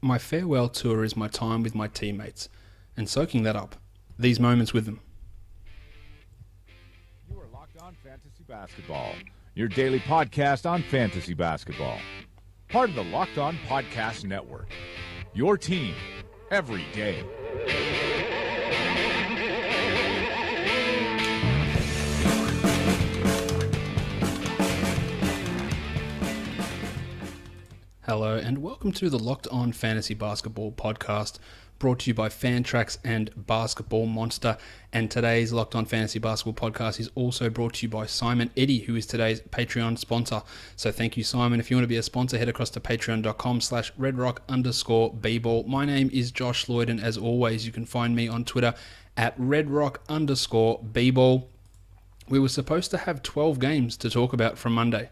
My farewell tour is my time with my teammates and soaking that up, these moments with them. You are Locked On Fantasy Basketball, your daily podcast on fantasy basketball. Part of the Locked On Podcast Network, your team every day. Hello and welcome to the Locked On Fantasy Basketball podcast, brought to you by Fantrax and Basketball Monster. And today's Locked On Fantasy Basketball podcast is also brought to you by Simon Eddy, who is today's Patreon sponsor. So thank you, Simon. If you want to be a sponsor, head across to patreon.com/redrock_bball. My name is Josh Lloyd, and as always, you can find me on Twitter at redrock_bball. We were supposed to have 12 games to talk about from Monday.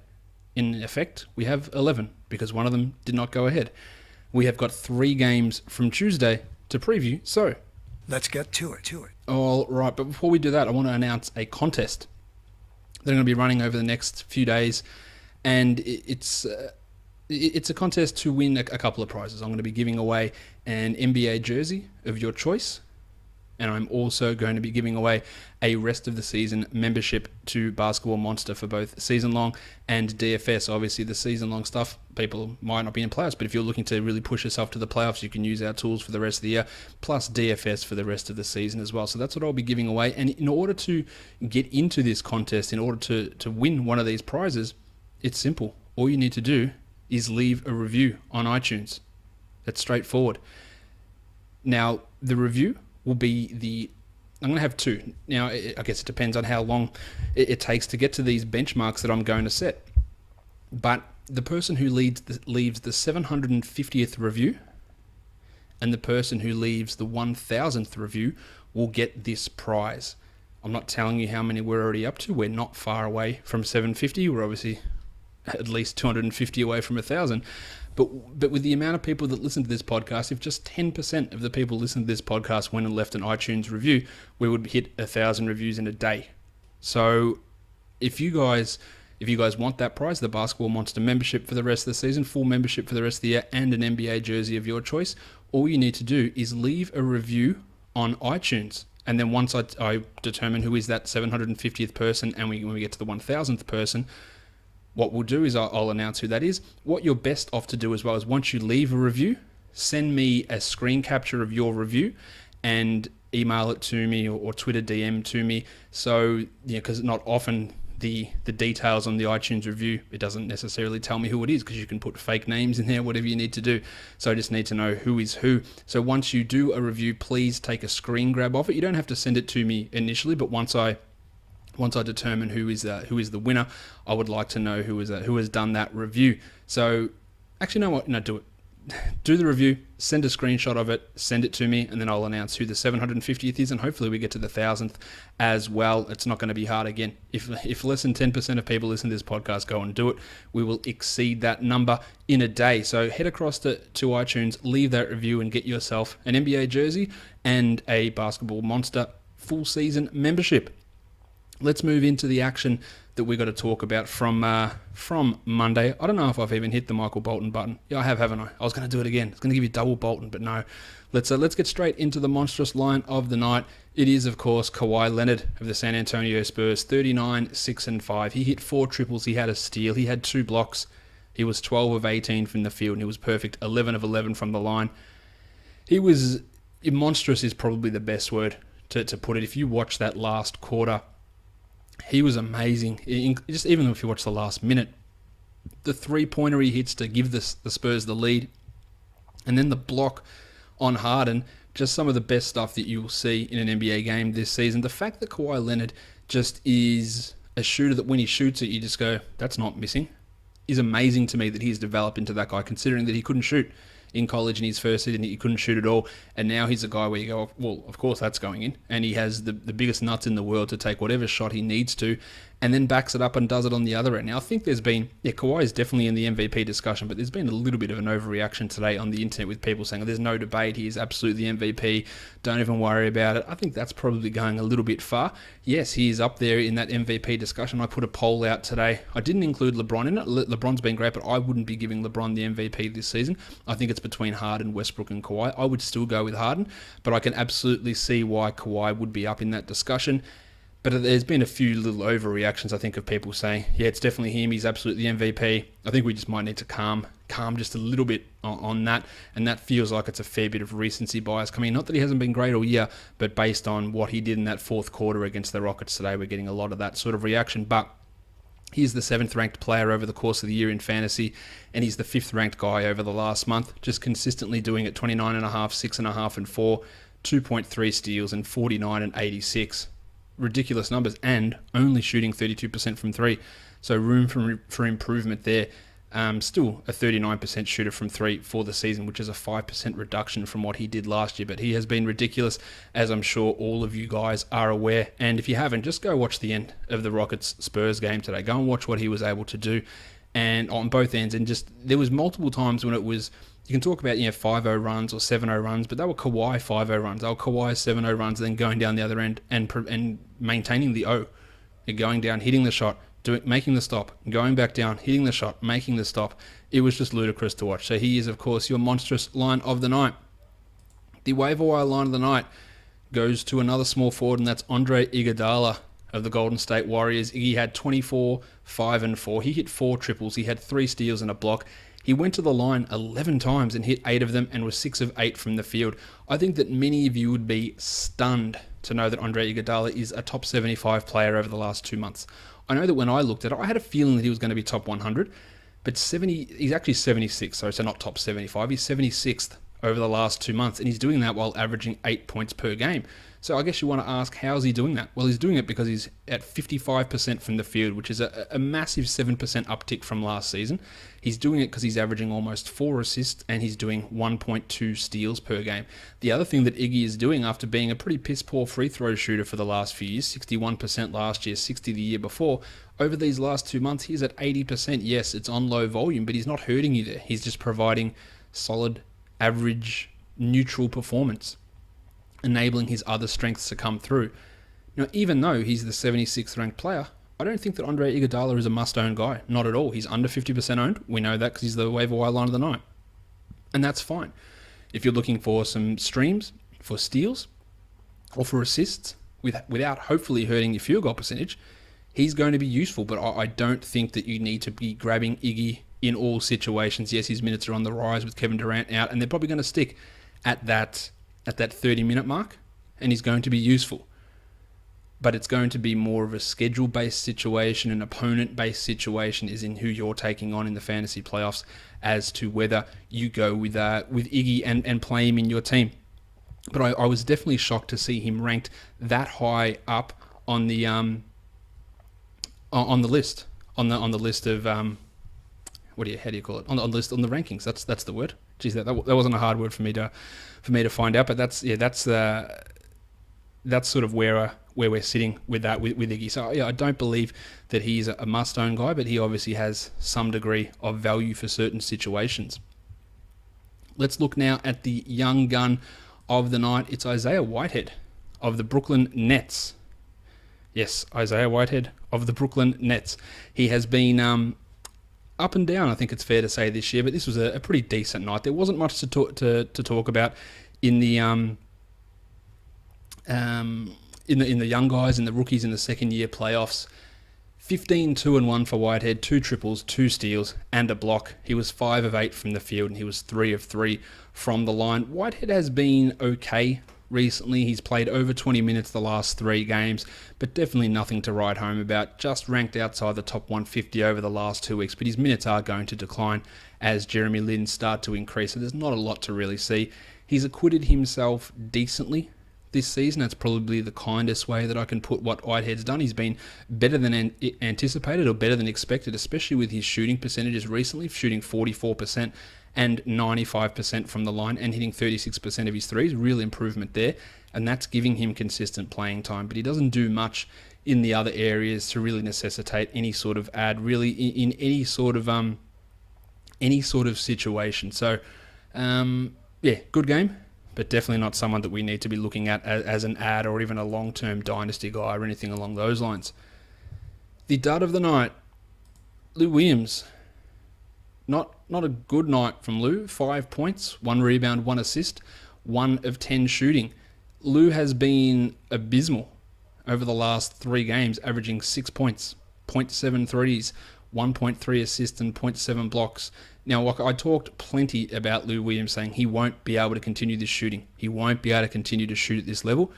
In effect, we have 11 because one of them did not go ahead. We have got 3 games from Tuesday to preview, so let's get to it. All right, but before we do that, I want to announce a contest that I'm going to be running over the next few days, and it's a contest to win a couple of prizes. I'm going to be giving away an NBA jersey of your choice, and I'm also going to be giving away a rest of the season membership to Basketball Monster for both season long and DFS. Obviously, the season long stuff, people might not be in playoffs, but if you're looking to really push yourself to the playoffs, you can use our tools for the rest of the year, plus DFS for the rest of the season as well. So that's what I'll be giving away. And in order to get into this contest, in order to win one of these prizes, it's simple. All you need to do is leave a review on iTunes. That's straightforward. Now, the review will be I'm going to have 2. Now, I guess it depends on how long it takes to get to these benchmarks that I'm going to set. But the person who leaves the 750th review and the person who leaves the 1000th review will get this prize. I'm not telling you how many we're already up to. We're not far away from 750. We're obviously at least 250 away from 1,000. But with the amount of people that listen to this podcast, if just 10% of the people listen to this podcast went and left an iTunes review, we would hit 1,000 reviews in a day. So if you guys want that prize, the Basketball Monster membership for the rest of the season, full membership for the rest of the year, and an NBA jersey of your choice, all you need to do is leave a review on iTunes. And then once I determine who is that 750th person, and when we get to the 1,000th person, what we'll do is I'll announce who that is. What you're best off to do as well is once you leave a review, send me a screen capture of your review and email it to me or Twitter DM to me. So, because not often the details on the iTunes review, it doesn't necessarily tell me who it is because you can put fake names in there, whatever you need to do. So I just need to know who is who. So once you do a review, please take a screen grab of it. You don't have to send it to me initially, but once I determine who is the winner, I would like to know who has done that review. So, actually, you know what? No, do it. Do the review, send a screenshot of it, send it to me, and then I'll announce who the 750th is, and hopefully we get to the 1,000th as well. It's not going to be hard again. If less than 10% of people listen to this podcast, go and do it. We will exceed that number in a day. So head across to iTunes, leave that review, and get yourself an NBA jersey and a Basketball Monster full season membership. Let's move into the action that we got to talk about from Monday. I don't know if I've even hit the Michael Bolton button. Yeah, I have, haven't I? I was going to do it again. It's going to give you double Bolton, but no. Let's get straight into the monstrous line of the night. It is, of course, Kawhi Leonard of the San Antonio Spurs, 39, 6 and 5. He hit 4 triples. He had a steal. He had 2 blocks. He was 12 of 18 from the field, and he was perfect, 11 of 11 from the line. Monstrous is probably the best word to put it. If you watch that last quarter, he was amazing. Just even if you watch the last minute, the 3-pointer he hits to give the Spurs the lead, and then the block on Harden, just some of the best stuff that you will see in an NBA game this season. The fact that Kawhi Leonard just is a shooter that when he shoots it, you just go, that's not missing, is amazing to me that he's developed into that guy, considering that he couldn't shoot in college in his first season. He couldn't shoot at all, and now he's a guy where you go, well, of course that's going in, and he has the biggest nuts in the world to take whatever shot he needs to, and then backs it up and does it on the other end. Now, I think there's been, Kawhi is definitely in the MVP discussion, but there's been a little bit of an overreaction today on the internet with people saying, there's no debate, he is absolutely the MVP, don't even worry about it. I think that's probably going a little bit far. Yes, he is up there in that MVP discussion. I put a poll out today. I didn't include LeBron in it. LeBron's been great, but I wouldn't be giving LeBron the MVP this season. I think it's between Harden, Westbrook, and Kawhi. I would still go with Harden, but I can absolutely see why Kawhi would be up in that discussion. But there's been a few little overreactions, I think, of people saying, yeah, it's definitely him, he's absolutely the MVP. I think we just might need to calm just a little bit on that, and that feels like it's a fair bit of recency bias coming in. Not that he hasn't been great all year, but based on what he did in that fourth quarter against the Rockets today, we're getting a lot of that sort of reaction. But he's the 7th ranked player over the course of the year in fantasy, and he's the 5th ranked guy over the last month, just consistently doing it 29.5, 6.5, and 4, 2.3 steals, and 49 and 86. Ridiculous numbers, and only shooting 32% from 3. So room for improvement there. Still a 39% shooter from 3 for the season, which is a 5% reduction from what he did last year. But he has been ridiculous, as I'm sure all of you guys are aware. And if you haven't, just go watch the end of the Rockets-Spurs game today. Go and watch what he was able to do, and on both ends. And just there was multiple times when it was, you can talk about 5-0 runs or 7-0 runs, but they were Kawhi 5-0 runs. They were Kawhi 7-0 runs, then going down the other end and maintaining the O. You're going down, hitting the shot, making the stop, going back down, hitting the shot, making the stop. It was just ludicrous to watch. So he is, of course, your monstrous line of the night. The waiver wire line of the night goes to another small forward, and that's Andre Iguodala of the Golden State Warriors. Iggy had 24, 5, and 4. He hit 4 triples. He had 3 steals and a block. He went to the line 11 times and hit 8 of them and was 6 of 8 from the field. I think that many of you would be stunned to know that Andre Iguodala is a top 75 player over the last 2 months. I know that when I looked at it, I had a feeling that he was going to be top 100, but he's actually 76, so not top 75. He's 76th over the last 2 months, and he's doing that while averaging 8 points per game. So I guess you want to ask, how is he doing that? Well, he's doing it because he's at 55% from the field, which is a massive 7% uptick from last season. He's doing it because he's averaging almost 4 assists, and he's doing 1.2 steals per game. The other thing that Iggy is doing, after being a pretty piss-poor free throw shooter for the last few years, 61% last year, 60% the year before, over these last 2 months, he's at 80%. Yes, it's on low volume, but he's not hurting you there. He's just providing solid, average, neutral performance, enabling his other strengths to come through. Now, even though he's the 76th ranked player, I don't think that Andre Iguodala is a must-own guy. Not at all. He's under 50% owned. We know that because he's the waiver wire line of the night. And that's fine. If you're looking for some streams, for steals, or for assists, without hopefully hurting your field goal percentage, he's going to be useful. But I don't think that you need to be grabbing Iggy in all situations. Yes, his minutes are on the rise with Kevin Durant out, and they're probably going to stick at that 30-minute mark, and he's going to be useful. But it's going to be more of a schedule-based situation, an opponent-based situation is in who you're taking on in the fantasy playoffs as to whether you go with Iggy and play him in your team. But I was definitely shocked to see him ranked that high up on the list of how do you call it, on the list, on the rankings. That's the word. Geez, that wasn't a hard word for me to find out. But that's sort of where we're sitting with that with Iggy. So yeah, I don't believe that he's a must-own guy, but he obviously has some degree of value for certain situations. Let's look now at the young gun of the night. It's Isaiah Whitehead of the Brooklyn Nets. Yes, Isaiah Whitehead of the Brooklyn Nets. He has been up and down, I think it's fair to say, this year, but this was a pretty decent night. There wasn't much to talk about in the in the young guys, in the rookies in the second year playoffs. 15, 2 and 1 for Whitehead, 2 triples, 2 steals, and a block. He was 5 of 8 from the field, and he was 3 of 3 from the line. Whitehead has been okay recently. He's played over 20 minutes the last 3 games, but definitely nothing to write home about. Just ranked outside the top 150 over the last 2 weeks, but his minutes are going to decline as Jeremy Lin start to increase, so there's not a lot to really see. He's acquitted himself decently this season. That's probably the kindest way that I can put what Whitehead's done. He's been better than anticipated or better than expected, especially with his shooting percentages recently, shooting 44% and 95% from the line and hitting 36% of his threes. Real improvement there, and that's giving him consistent playing time. But he doesn't do much in the other areas to really necessitate any sort of ad, really in any sort of situation. So, yeah, good game, but definitely not someone that we need to be looking at as an ad or even a long-term dynasty guy or anything along those lines. The dud of the night, Lou Williams. Not a good night from Lou. 5 points, 1 rebound, 1 assist, 1 of 10 shooting. Lou has been abysmal over the last 3 games, averaging 6 points, 0.7 threes, 1.3 assists, and 0.7 blocks. Now, I talked plenty about Lou Williams saying he won't be able to continue this shooting. He won't be able to continue to shoot at this level,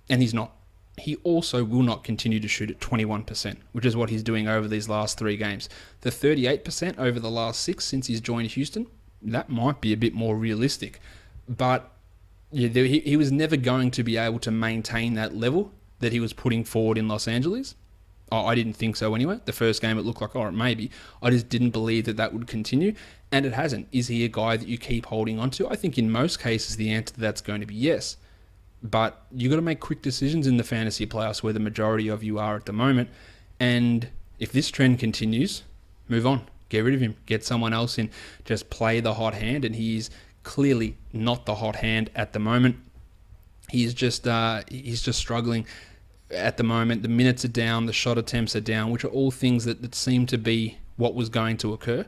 and he's not. He also will not continue to shoot at 21%, which is what he's doing over these last 3 games. The 38% over the last 6 since he's joined Houston, that might be a bit more realistic. But yeah, he was never going to be able to maintain that level that he was putting forward in Los Angeles. Oh, I didn't think so anyway. The first game, it looked like, all right, maybe. I just didn't believe that would continue, and it hasn't. Is he a guy that you keep holding on to? I think in most cases, the answer to that's going to be yes. But you got to make quick decisions in the fantasy playoffs where the majority of you are at the moment. And if this trend continues, move on. Get rid of him. Get someone else in. Just play the hot hand, and he is clearly not the hot hand at the moment. He's just struggling at the moment. The minutes are down, the shot attempts are down, which are all things that seem to be what was going to occur.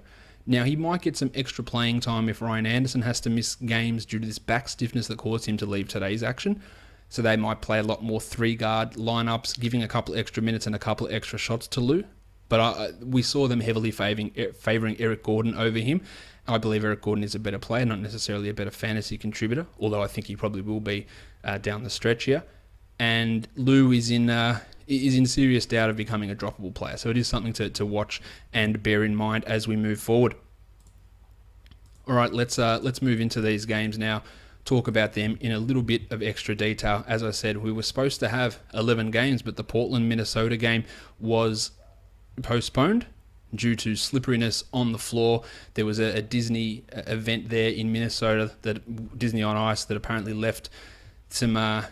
Now, he might get some extra playing time if Ryan Anderson has to miss games due to this back stiffness that caused him to leave today's action. So they might play a lot more 3-guard lineups, giving a couple extra minutes and a couple extra shots to Lou. But we saw them heavily favouring Eric Gordon over him. I believe Eric Gordon is a better player, not necessarily a better fantasy contributor, although I think he probably will be down the stretch here. And Lou is in serious doubt of becoming a droppable player. So it is something to watch and bear in mind as we move forward. All right, let's move into these games now. Talk about them in a little bit of extra detail. As I said, we were supposed to have 11 games, but the Portland-Minnesota game was postponed due to slipperiness on the floor. There was a Disney event there in Minnesota, that Disney on Ice, that apparently left some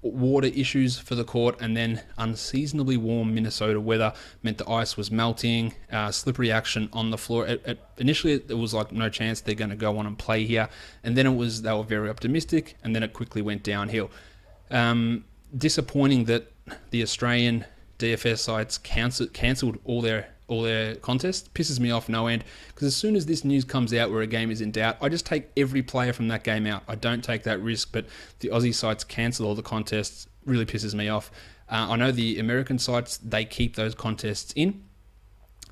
water issues for the court, and then unseasonably warm Minnesota weather meant the ice was melting, slippery action on the floor. Initially, it was like no chance they're going to go on and play here, and then they were very optimistic, and then it quickly went downhill. Disappointing that the Australian DFS sites cancelled all their contests. Pisses me off no end, because as soon as this news comes out where a game is in doubt, I just take every player from that game out. I don't take that risk, but the Aussie sites cancel all the contests. Really pisses me off. I know the American sites, they keep those contests in,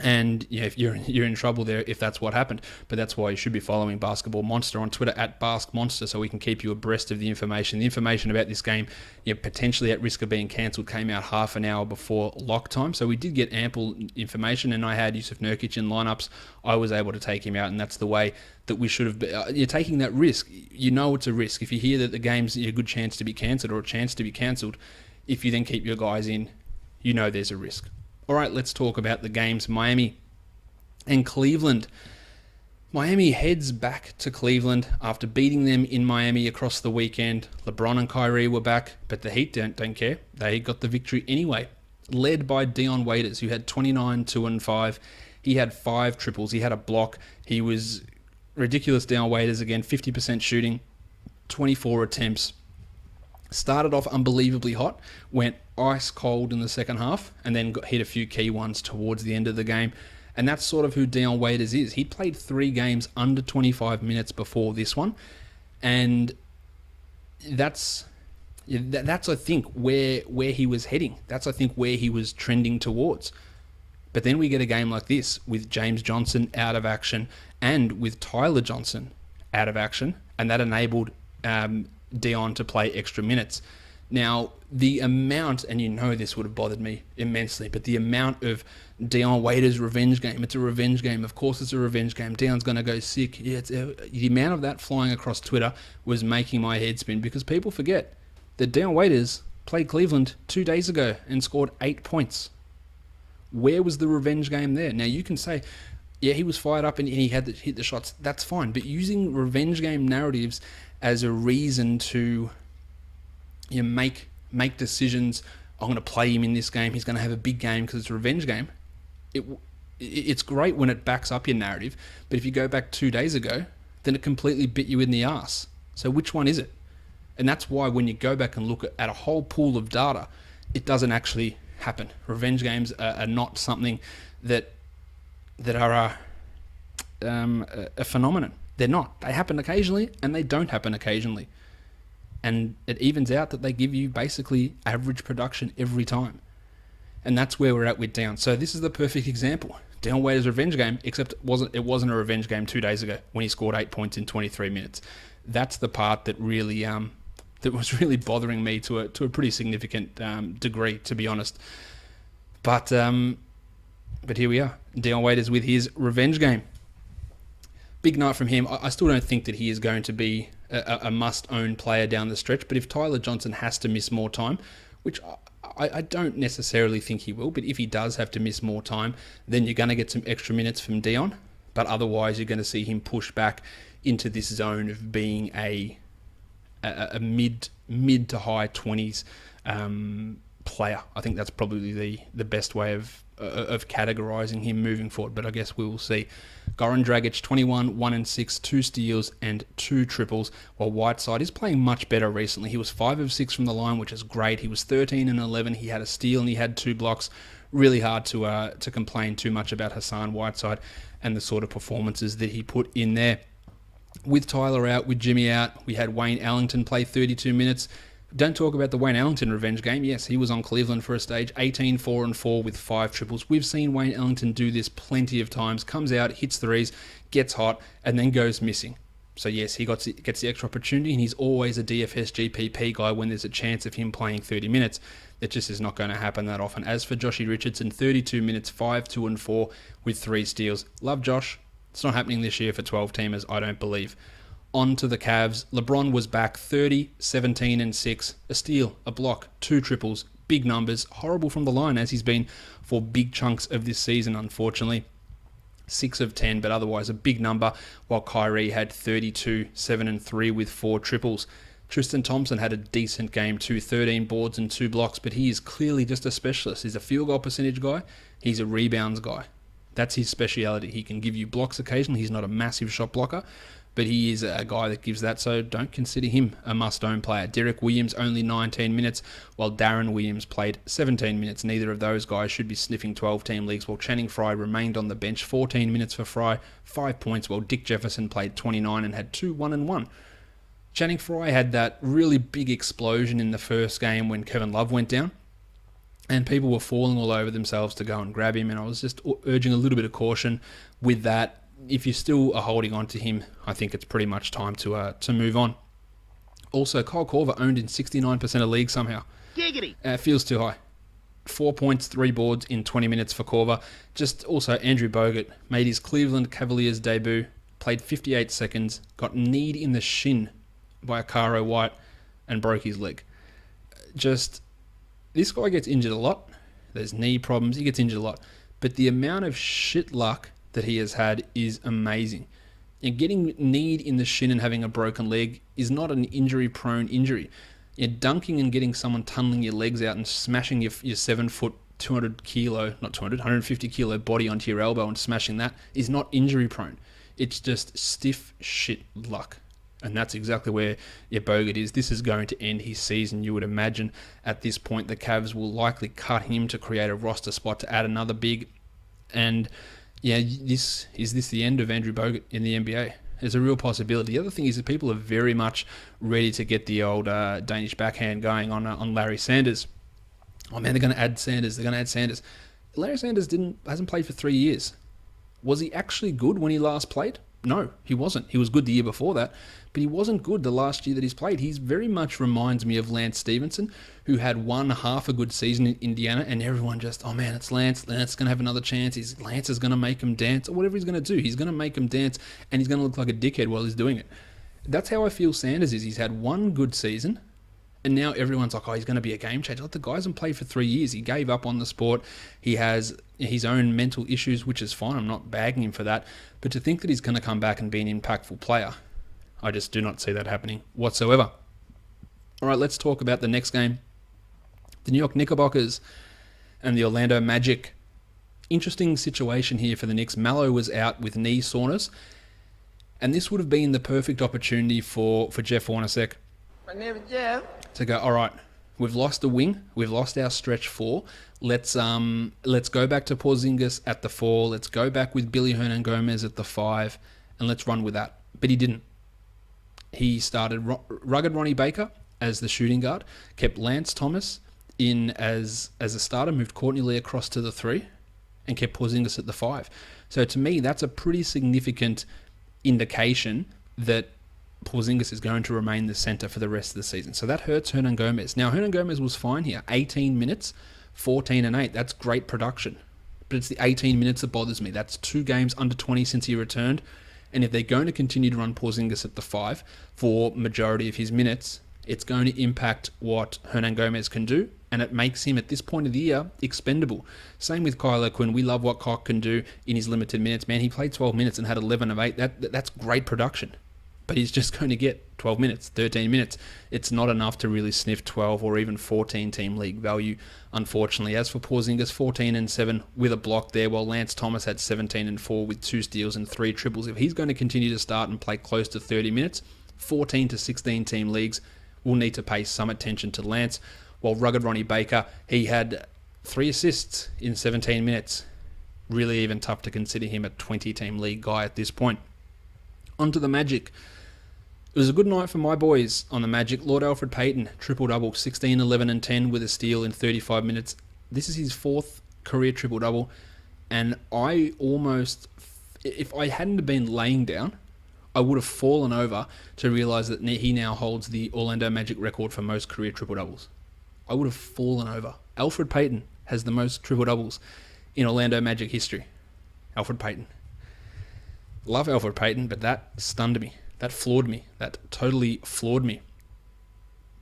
and yeah, if you're in trouble there if that's what happened. But that's why you should be following Basketball Monster on Twitter @BaskMonster, so we can keep you abreast of the information. The information about this game, potentially at risk of being cancelled, came out half an hour before lock time, so we did get ample information. And I had Yusuf Nurkic in lineups. I was able to take him out, and that's the way that we should have been. You're taking that risk. You know it's a risk. If you hear that the game's a good chance to be cancelled or a chance to be cancelled, if you then keep your guys in, you know there's a risk. All right, let's talk about the games. Miami and Cleveland. Miami heads back to Cleveland after beating them in Miami across the weekend. LeBron and Kyrie were back, but the Heat don't care. They got the victory anyway, led by Dion Waiters, who had 29, 2 and 5. He had 5 triples. He had a block. He was ridiculous. Dion Waiters again, 50% shooting, 24 attempts. Started off unbelievably hot, went ice cold in the second half, and then hit a few key ones towards the end of the game. And that's sort of who Dion Waiters is. He played 3 games under 25 minutes before this one, and that's I think where he was heading. That's I think where he was trending towards. But then we get a game like this with James Johnson out of action and with Tyler Johnson out of action, and that enabled Dion to play extra minutes. Now, the amount, and this would have bothered me immensely, but the amount of Dion Waiters' revenge game, it's a revenge game. Of course it's a revenge game. Dion's going to go sick. Yeah, the amount of that flying across Twitter was making my head spin, because people forget that Dion Waiters played Cleveland 2 days ago and scored 8 points. Where was the revenge game there? Now, you can say, yeah, he was fired up and he had to hit the shots. That's fine. But using revenge game narratives as a reason to make decisions I'm going to play him in this game. He's going to have a big game because it's a revenge game. It's great when it backs up your narrative, but if you go back 2 days ago, then it completely bit you in the ass. So which one is it? And that's why when you go back and look at a whole pool of data, it doesn't actually happen. Revenge games are not something that are a phenomenon. They're not. They happen occasionally, and they don't happen occasionally. And it evens out that they give you basically average production every time. And that's where we're at with Dion. So this is the perfect example. Dion Waiter's revenge game, except it wasn't a revenge game 2 days ago when he scored 8 points in 23 minutes. That's the part that really that was really bothering me to a pretty significant degree, to be honest. But here we are. Dion Waiters with his revenge game. Big night from him. I still don't think that he is going to be a must-own player down the stretch, but if Tyler Johnson has to miss more time, which I don't necessarily think he will, but if he does have to miss more time, then you're going to get some extra minutes from Dion, but otherwise you're going to see him push back into this zone of being a mid to high 20s player. I think that's probably the best way of categorising him moving forward, but I guess we will see. Goran Dragic, 21, 1 and 6, 2 steals and 2 triples, while Whiteside is playing much better recently. He was 5 of 6 from the line, which is great. He was 13 and 11. He had a steal and he had 2 blocks. Really hard to complain too much about Hassan Whiteside and the sort of performances that he put in there. With Tyler out, with Jimmy out, we had Wayne Ellington play 32 minutes. Don't talk about the Wayne Ellington revenge game. Yes, he was on Cleveland for a stage, 18, 4 and 4 with 5 triples. We've seen Wayne Ellington do this plenty of times. Comes out, hits threes, gets hot, and then goes missing. So yes, he gets the extra opportunity, and he's always a DFS GPP guy when there's a chance of him playing 30 minutes. It just is not going to happen that often. As for Joshy Richardson, 32 minutes, 5, 2 and 4 with 3 steals. Love Josh. It's not happening this year for 12 teamers, I don't believe. On to the Cavs. LeBron was back 30, 17 and 6. A steal, a block, 2 triples, big numbers. Horrible from the line as he's been for big chunks of this season, unfortunately. 6 of 10, but otherwise a big number, while Kyrie had 32, 7 and 3 with 4 triples. Tristan Thompson had a decent game too, 13 boards and 2 blocks, but he is clearly just a specialist. He's a field goal percentage guy. He's a rebounds guy. That's his speciality. He can give you blocks occasionally. He's not a massive shot blocker, but he is a guy that gives that, so don't consider him a must-own player. Derek Williams only 19 minutes, while Darren Williams played 17 minutes. Neither of those guys should be sniffing 12-team leagues, while Channing Frye remained on the bench. 14 minutes for Frye, 5 points, while Dick Jefferson played 29 and had 2 1-and-1. Channing Frye had that really big explosion in the first game when Kevin Love went down, and people were falling all over themselves to go and grab him, and I was just urging a little bit of caution with that. If you still are holding on to him, I think it's pretty much time to move on. Also, Kyle Korver owned in 69% of leagues somehow. Giggity! Feels too high. 4 points, 3 boards in 20 minutes for Korver. Just also, Andrew Bogut made his Cleveland Cavaliers debut, played 58 seconds, got kneed in the shin by Akaro White, and broke his leg. Just, this guy gets injured a lot. There's knee problems. He gets injured a lot. But the amount of shit luck that he has had is amazing. And getting kneed in the shin and having a broken leg is not an injury-prone injury. Dunking and getting someone tunneling your legs out and smashing your 7-foot, 150 kilo body onto your elbow and smashing that is not injury-prone. It's just stiff shit luck. And that's exactly where your Bogut is. This is going to end his season. You would imagine at this point the Cavs will likely cut him to create a roster spot to add another big. And yeah, is this the end of Andrew Bogut in the NBA? There's a real possibility. The other thing is that people are very much ready to get the old Danish backhand going on Larry Sanders. Oh man, they're going to add Sanders. Larry Sanders hasn't played for 3 years. Was he actually good when he last played? No, he wasn't. He was good the year before that, but he wasn't good the last year that he's played. He very much reminds me of Lance Stevenson, who had one half a good season in Indiana, and everyone just, oh man, it's Lance. Lance is going to have another chance. Lance is going to make him dance, or whatever he's going to do. He's going to make him dance, and he's going to look like a dickhead while he's doing it. That's how I feel Sanders is. He's had one good season, and now everyone's like, oh, he's going to be a game changer. Like, the guy hasn't played for 3 years. He gave up on the sport. He has his own mental issues, which is fine. I'm not bagging him for that. But to think that he's going to come back and be an impactful player, I just do not see that happening whatsoever. All right, let's talk about the next game. The New York Knickerbockers and the Orlando Magic. Interesting situation here for the Knicks. Mallow was out with knee soreness, and this would have been the perfect opportunity for Jeff Hornacek My name is Jeff. to go, all right, we've lost a wing, we've lost our stretch 4. Let's go back to Porzingis at the 4. Let's go back with Billy Hernan-Gomez at the 5, and let's run with that. But he didn't. He started rugged Ronnie Baker as the shooting guard, kept Lance Thomas in as a starter, moved Courtney Lee across to the 3, and kept Porzingis at the 5. So to me, that's a pretty significant indication that Porzingis is going to remain the center for the rest of the season. So that hurts Hernan-Gomez. Now, Hernan-Gomez was fine here. 18 minutes, 14 and 8. That's great production. But it's the 18 minutes that bothers me. That's 2 games under 20 since he returned. And if they're going to continue to run Porzingis at the 5 for majority of his minutes, it's going to impact what Hernan-Gomez can do, and it makes him, at this point of the year, expendable. Same with Kyler Quinn. We love what Cock can do in his limited minutes. Man, he played 12 minutes and had 11 of 8. That's great production. But he's just going to get 12 minutes, 13 minutes. It's not enough to really sniff 12 or even 14 team league value, unfortunately. As for Porzingis, 14 and 7 with a block there, while Lance Thomas had 17 and 4 with 2 steals and 3 triples. If he's going to continue to start and play close to 30 minutes, 14 to 16 team leagues will need to pay some attention to Lance. While rugged Ronnie Baker, he had 3 assists in 17 minutes. Really even tough to consider him a 20-team league guy at this point. On to the Magic. It was a good night for my boys on the Magic. Lord Alfred Payton, triple-double, 16, 11, and 10 with a steal in 35 minutes. This is his 4th career triple-double, and I almost, if I hadn't been laying down, I would have fallen over to realize that he now holds the Orlando Magic record for most career triple-doubles. I would have fallen over. Alfred Payton has the most triple-doubles in Orlando Magic history. Alfred Payton. Love Alfred Payton, but that stunned me. That floored me. That totally floored me.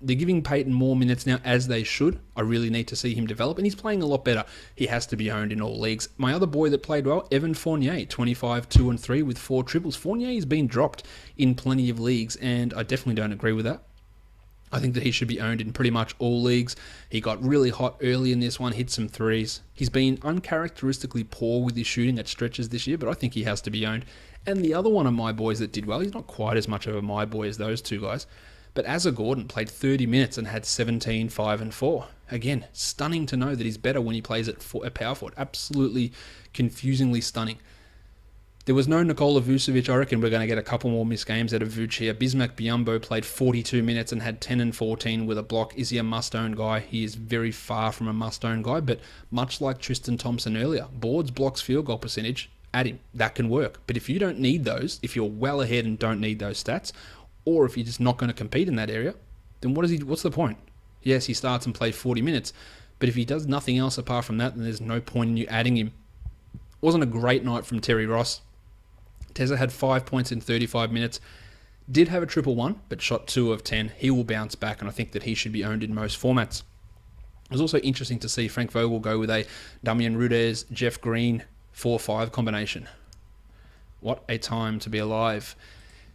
They're giving Payton more minutes now, as they should. I really need to see him develop, and he's playing a lot better. He has to be owned in all leagues. My other boy that played well, Evan Fournier, 25, 2 and 3 with 4 triples. Fournier has been dropped in plenty of leagues, and I definitely don't agree with that. I think that he should be owned in pretty much all leagues. He got really hot early in this one, hit some threes. He's been uncharacteristically poor with his shooting at stretches this year, but I think he has to be owned. And the other one of my boys that did well, he's not quite as much of a my boy as those 2 guys, but Asa Gordon played 30 minutes and had 17, 5, and 4. Again, stunning to know that he's better when he plays at power forward. Absolutely confusingly stunning. There was no Nikola Vucevic. I reckon we're going to get a couple more missed games out of Vuce here. Bismack Biyombo played 42 minutes and had 10 and 14 with a block. Is he a must-own guy? He is very far from a must-own guy, but much like Tristan Thompson earlier, boards, blocks, field goal percentage, add him. That can work. But if you don't need those, if you're well ahead and don't need those stats, or if you're just not going to compete in that area, then what's the point? Yes, he starts and plays 40 minutes, but if he does nothing else apart from that, then there's no point in you adding him. Wasn't a great night from Terry Ross. Tezza had 5 points in 35 minutes. Did have a triple one, but shot 2 of 10. He will bounce back, and I think that he should be owned in most formats. It was also interesting to see Frank Vogel go with a Damian Rudez, Jeff Green 4-5 combination. What a time to be alive.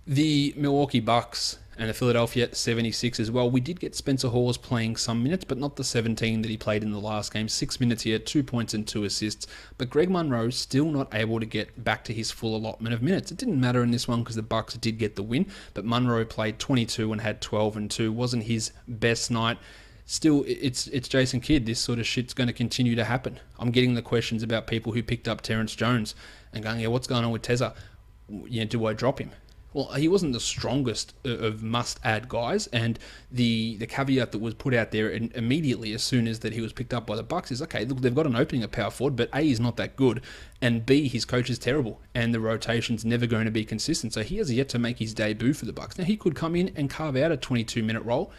The Milwaukee Bucks and the Philadelphia 76ers, well, we did get Spencer Hawes playing some minutes, but not the 17 that he played in the last game. 6 minutes here, 2 points and 2 assists. But Greg Monroe still not able to get back to his full allotment of minutes. It didn't matter in this one because the Bucks did get the win, but Monroe played 22 and had 12 and 2. Wasn't his best night. Still, it's Jason Kidd. This sort of shit's going to continue to happen. I'm getting the questions about people who picked up Terrence Jones and going, yeah, what's going on with Tezza? Do I drop him? Well, he wasn't the strongest of must-add guys, and the caveat that was put out there immediately as soon as that he was picked up by the Bucks is, okay, look, they've got an opening at power forward, but A, he's not that good, and B, his coach is terrible, and the rotation's never going to be consistent, so he has yet to make his debut for the Bucks. Now, he could come in and carve out a 22-minute role,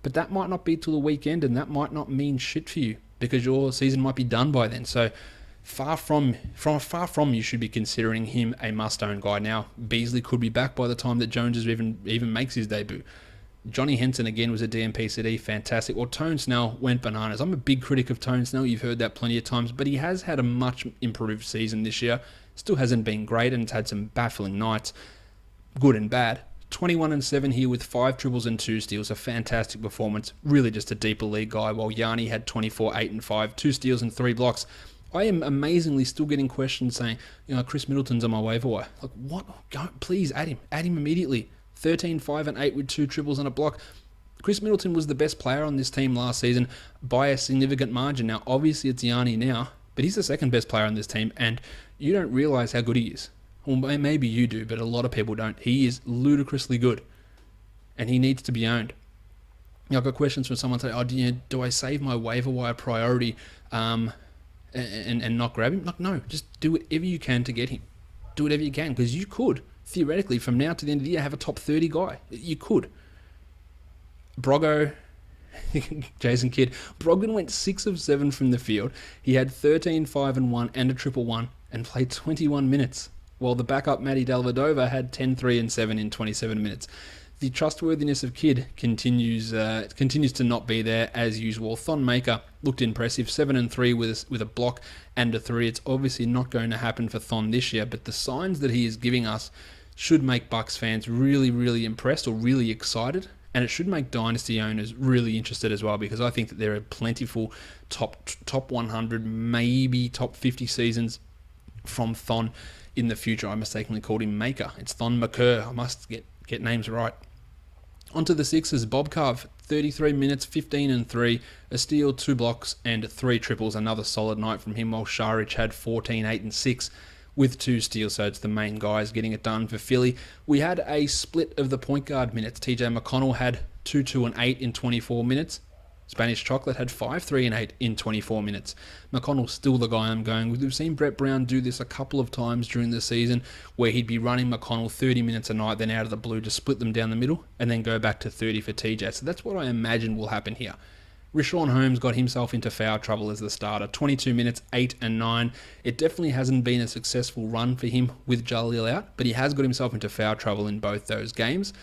but that might not be till the weekend, and that might not mean shit for you, because your season might be done by then, so far from you should be considering him a must-own guy. Now, Beasley could be back by the time that Jones even makes his debut. Johnny Henson, again, was a DMP CD, fantastic. Well, Tone Snell went bananas. I'm a big critic of Tone Snell, you've heard that plenty of times, but he has had a much improved season this year. Still hasn't been great, and it's had some baffling nights, good and bad. 21-7 here with 5 triples and 2 steals. A fantastic performance. Really just a deeper league guy, while Yanni had 24, 8 and 5, 2 steals and 3 blocks. I am amazingly still getting questions saying, Chris Middleton's on my waiver wire. Like, what? Go, please add him. Add him immediately. 13, 5 and 8 with 2 triples and a block. Chris Middleton was the best player on this team last season by a significant margin. Now, obviously it's Yanni now, but he's the second best player on this team, and you don't realize how good he is. Well, maybe you do, but a lot of people don't. He is ludicrously good, and he needs to be owned. I've got questions from someone saying, do I save my waiver wire priority and not grab him? Like, no, just do whatever you can to get him. Do whatever you can, because you could, theoretically, from now to the end of the year, have a top 30 guy. You could. Broggo, Jason Kidd. Brogdon went 6 of 7 from the field. He had 13, 5 and 1 and a triple one and played 21 minutes. While the backup Matty Dellavedova had 10, 3 and 7 in 27 minutes. The trustworthiness of Kidd continues to not be there as usual. Thon Maker looked impressive, 7 and 3 with a block and a 3. It's obviously not going to happen for Thon this year, but the signs that he is giving us should make Bucks fans really, really impressed or really excited. And it should make Dynasty owners really interested as well, because I think that there are plentiful top 100, maybe top 50 seasons from Thon in the future. I mistakenly called him Maker. It's Thon McCurr. I must get names right. Onto the Sixers. Bob Carve, 33 minutes, 15 and 3, a steal, 2 blocks, and 3 triples. Another solid night from him, while Šarić had 14, 8 and 6 with 2 steals. So it's the main guys getting it done for Philly. We had a split of the point guard minutes. TJ McConnell had 2, 2 and 8 in 24 minutes. Spanish Chocolate had 5, 3 and 8 in 24 minutes. McConnell's still the guy I'm going with. We've seen Brett Brown do this a couple of times during the season, where he'd be running McConnell 30 minutes a night, then out of the blue to split them down the middle, and then go back to 30 for TJ. So that's what I imagine will happen here. Richaun Holmes got himself into foul trouble as the starter. 22 minutes, 8 and 9. It definitely hasn't been a successful run for him with Jalil out, but he has got himself into foul trouble in both those games.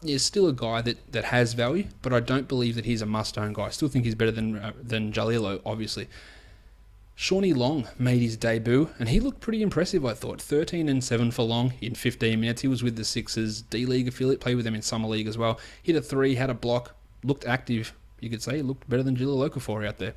He's still a guy that has value, but I don't believe that he's a must-own guy. I still think he's better than Jalilo, obviously. Shawnee Long made his debut, and he looked pretty impressive, I thought. 13 and 7 for Long in 15 minutes. He was with the Sixers D-League affiliate, played with them in Summer League as well. Hit a 3, had a block, looked active. You could say he looked better than Jahlil Okafor out there.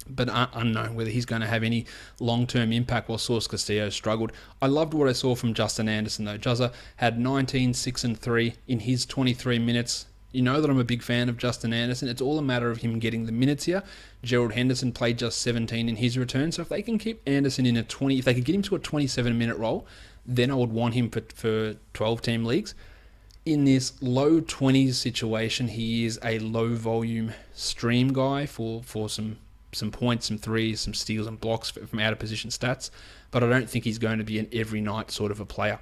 But unknown whether he's going to have any long-term impact while Source Castillo struggled. I loved what I saw from Justin Anderson, though. Juzza had 19, 6 and 3 in his 23 minutes. You know that I'm a big fan of Justin Anderson. It's all a matter of him getting the minutes here. Gerald Henderson played just 17 in his return. So if they can keep Anderson in if they could get him to a 27-minute role, then I would want him for 12-team leagues. In this low 20s situation, he is a low-volume stream guy for some points, some threes, some steals and blocks from out-of-position stats, but I don't think he's going to be an every-night sort of a player.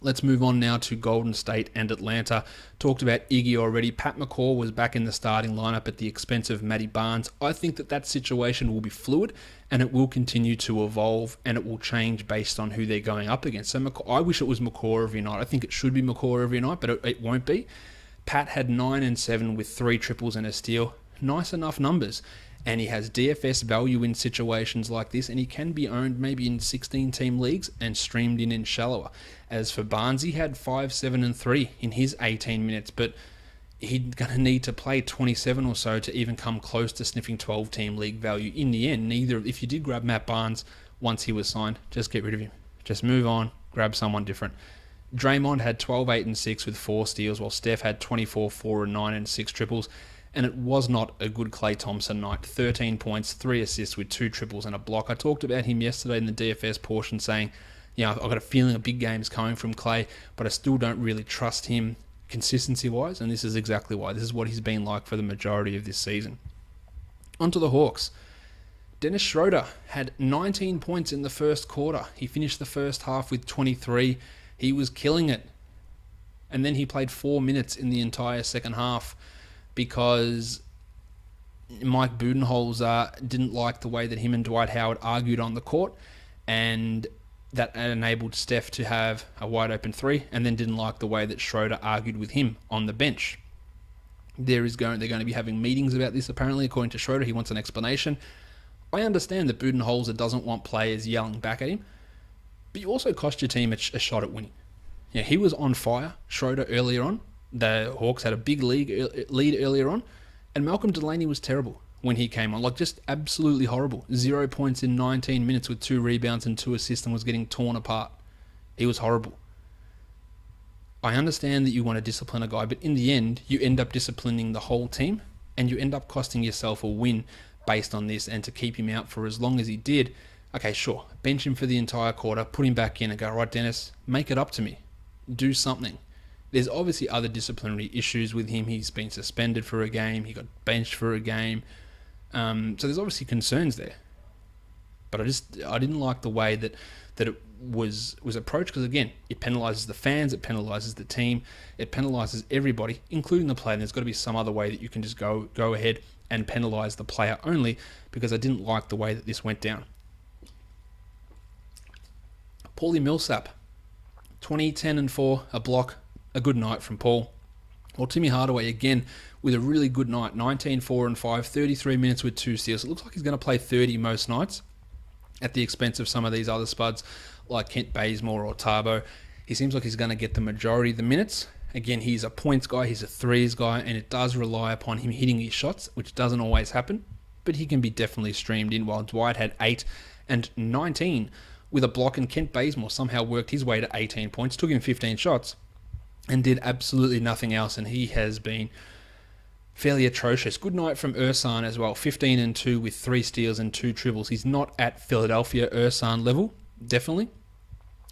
Let's move on now to Golden State and Atlanta. Talked about Iggy already. Pat McCaw was back in the starting lineup at the expense of Matty Barnes. I think that situation will be fluid, and it will continue to evolve, and it will change based on who they're going up against. So I wish it was McCaw every night. I think it should be McCaw every night, but it won't be. Pat had 9 and 7 with 3 triples and a steal. Nice enough numbers. And he has DFS value in situations like this, and he can be owned maybe in 16-team leagues and streamed in shallower. As for Barnes, he had 5, 7, and 3 in his 18 minutes, but he's going to need to play 27 or so to even come close to sniffing 12-team league value. In the end, if you did grab Matt Barnes once he was signed, just get rid of him. Just move on, grab someone different. Draymond had 12, 8, and 6 with 4 steals, while Steph had 24, 4, and 9, and 6 triples. And it was not a good Klay Thompson night. 13 points, 3 assists with 2 triples and a block. I talked about him yesterday in the DFS portion saying, I've got a feeling a big game's coming from Klay, but I still don't really trust him consistency-wise, and this is exactly why. This is what he's been like for the majority of this season. On to the Hawks. Dennis Schroeder had 19 points in the first quarter. He finished the first half with 23. He was killing it. And then he played 4 minutes in the entire second half, because Mike Budenholzer didn't like the way that him and Dwight Howard argued on the court, and that enabled Steph to have a wide open 3, and then didn't like the way that Schroeder argued with him on the bench. They're going to be having meetings about this, apparently, according to Schroeder. He wants an explanation. I understand that Budenholzer doesn't want players yelling back at him, but you also cost your team a shot at winning. Yeah, he was on fire, Schroeder, earlier on. The Hawks had a big lead earlier on, and Malcolm Delaney was terrible when he came on. Like, just absolutely horrible. 0 points in 19 minutes with 2 rebounds and 2 assists and was getting torn apart. He was horrible. I understand that you want to discipline a guy, but in the end, you end up disciplining the whole team, and you end up costing yourself a win based on this. And to keep him out for as long as he did, okay, sure, bench him for the entire quarter, put him back in and go, right, Dennis, make it up to me. Do something. There's obviously other disciplinary issues with him. He's been suspended for a game. He got benched for a game. So there's obviously concerns there. But I didn't like the way that it was approached, because again, it penalises the fans, it penalises the team, it penalises everybody, including the player. And there's got to be some other way that you can just go ahead and penalise the player only, because I didn't like the way that this went down. Paulie Millsap, 20, 10 and 4, a block, a good night from Paul. Well, Timmy Hardaway again with a really good night, 19, 4 and 5, 33 minutes with 2 steals. It looks like he's going to play 30 most nights at the expense of some of these other spuds like Kent Bazemore or Tabo. He seems like he's going to get the majority of the minutes. Again, he's a points guy, he's a threes guy, and it does rely upon him hitting his shots, which doesn't always happen, but he can be definitely streamed in, while Dwight had 8 and 19 with a block, and Kent Bazemore somehow worked his way to 18 points, took him 15 shots, and did absolutely nothing else, and he has been fairly atrocious. Good night from Ersan as well, 15 and 2 with 3 steals and 2 triples. He's not at Philadelphia Ersan level, definitely,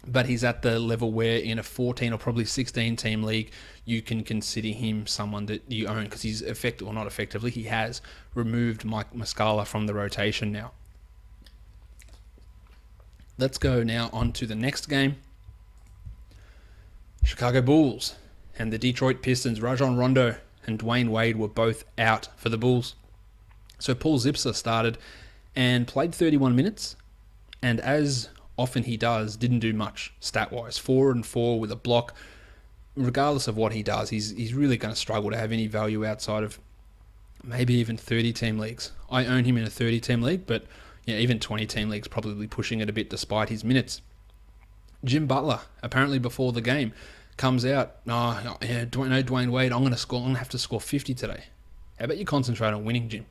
but he's at the level where in a 14 or probably 16 team league, you can consider him someone that you own, because he's effective, or not effectively, he has removed Mike Muscala from the rotation now. Let's go now on to the next game. Chicago Bulls and the Detroit Pistons. Rajon Rondo and Dwayne Wade were both out for the Bulls. So Paul Zipser started and played 31 minutes, and as often he does, didn't do much stat-wise. 4 and 4 with a block. Regardless of what he does, he's really going to struggle to have any value outside of maybe even 30-team leagues. I own him in a 30-team league, but yeah, even 20-team leagues probably pushing it a bit despite his minutes. Jim Butler, apparently before the game, comes out, Dwayne Wade, I'm going to have to score 50 today. How about you concentrate on winning, Jim?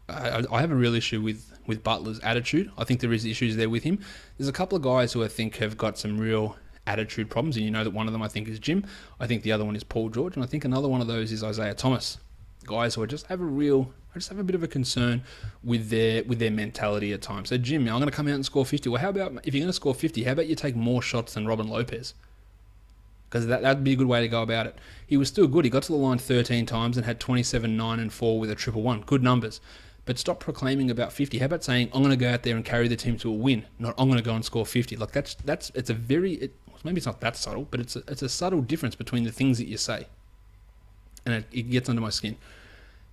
I have a real issue with Butler's attitude. I think there is issues there with him. There's a couple of guys who I think have got some real attitude problems, and you know that one of them I think is Jim. I think the other one is Paul George, and I think another one of those is Isaiah Thomas. Guys who I just have a bit of a concern with their mentality at times. So Jim, I'm going to come out and score 50. Well, how about if you're going to score 50, how about you take more shots than Robin Lopez? Because that'd be a good way to go about it. He was still good. He got to the line 13 times and had 27, 9 and 4 with a 1-1. Good numbers. But stop proclaiming about 50. How about saying, I'm going to go out there and carry the team to a win, not I'm going to go and score 50. Like it's a very, maybe it's not that subtle, but it's a subtle difference between the things that you say. And it gets under my skin.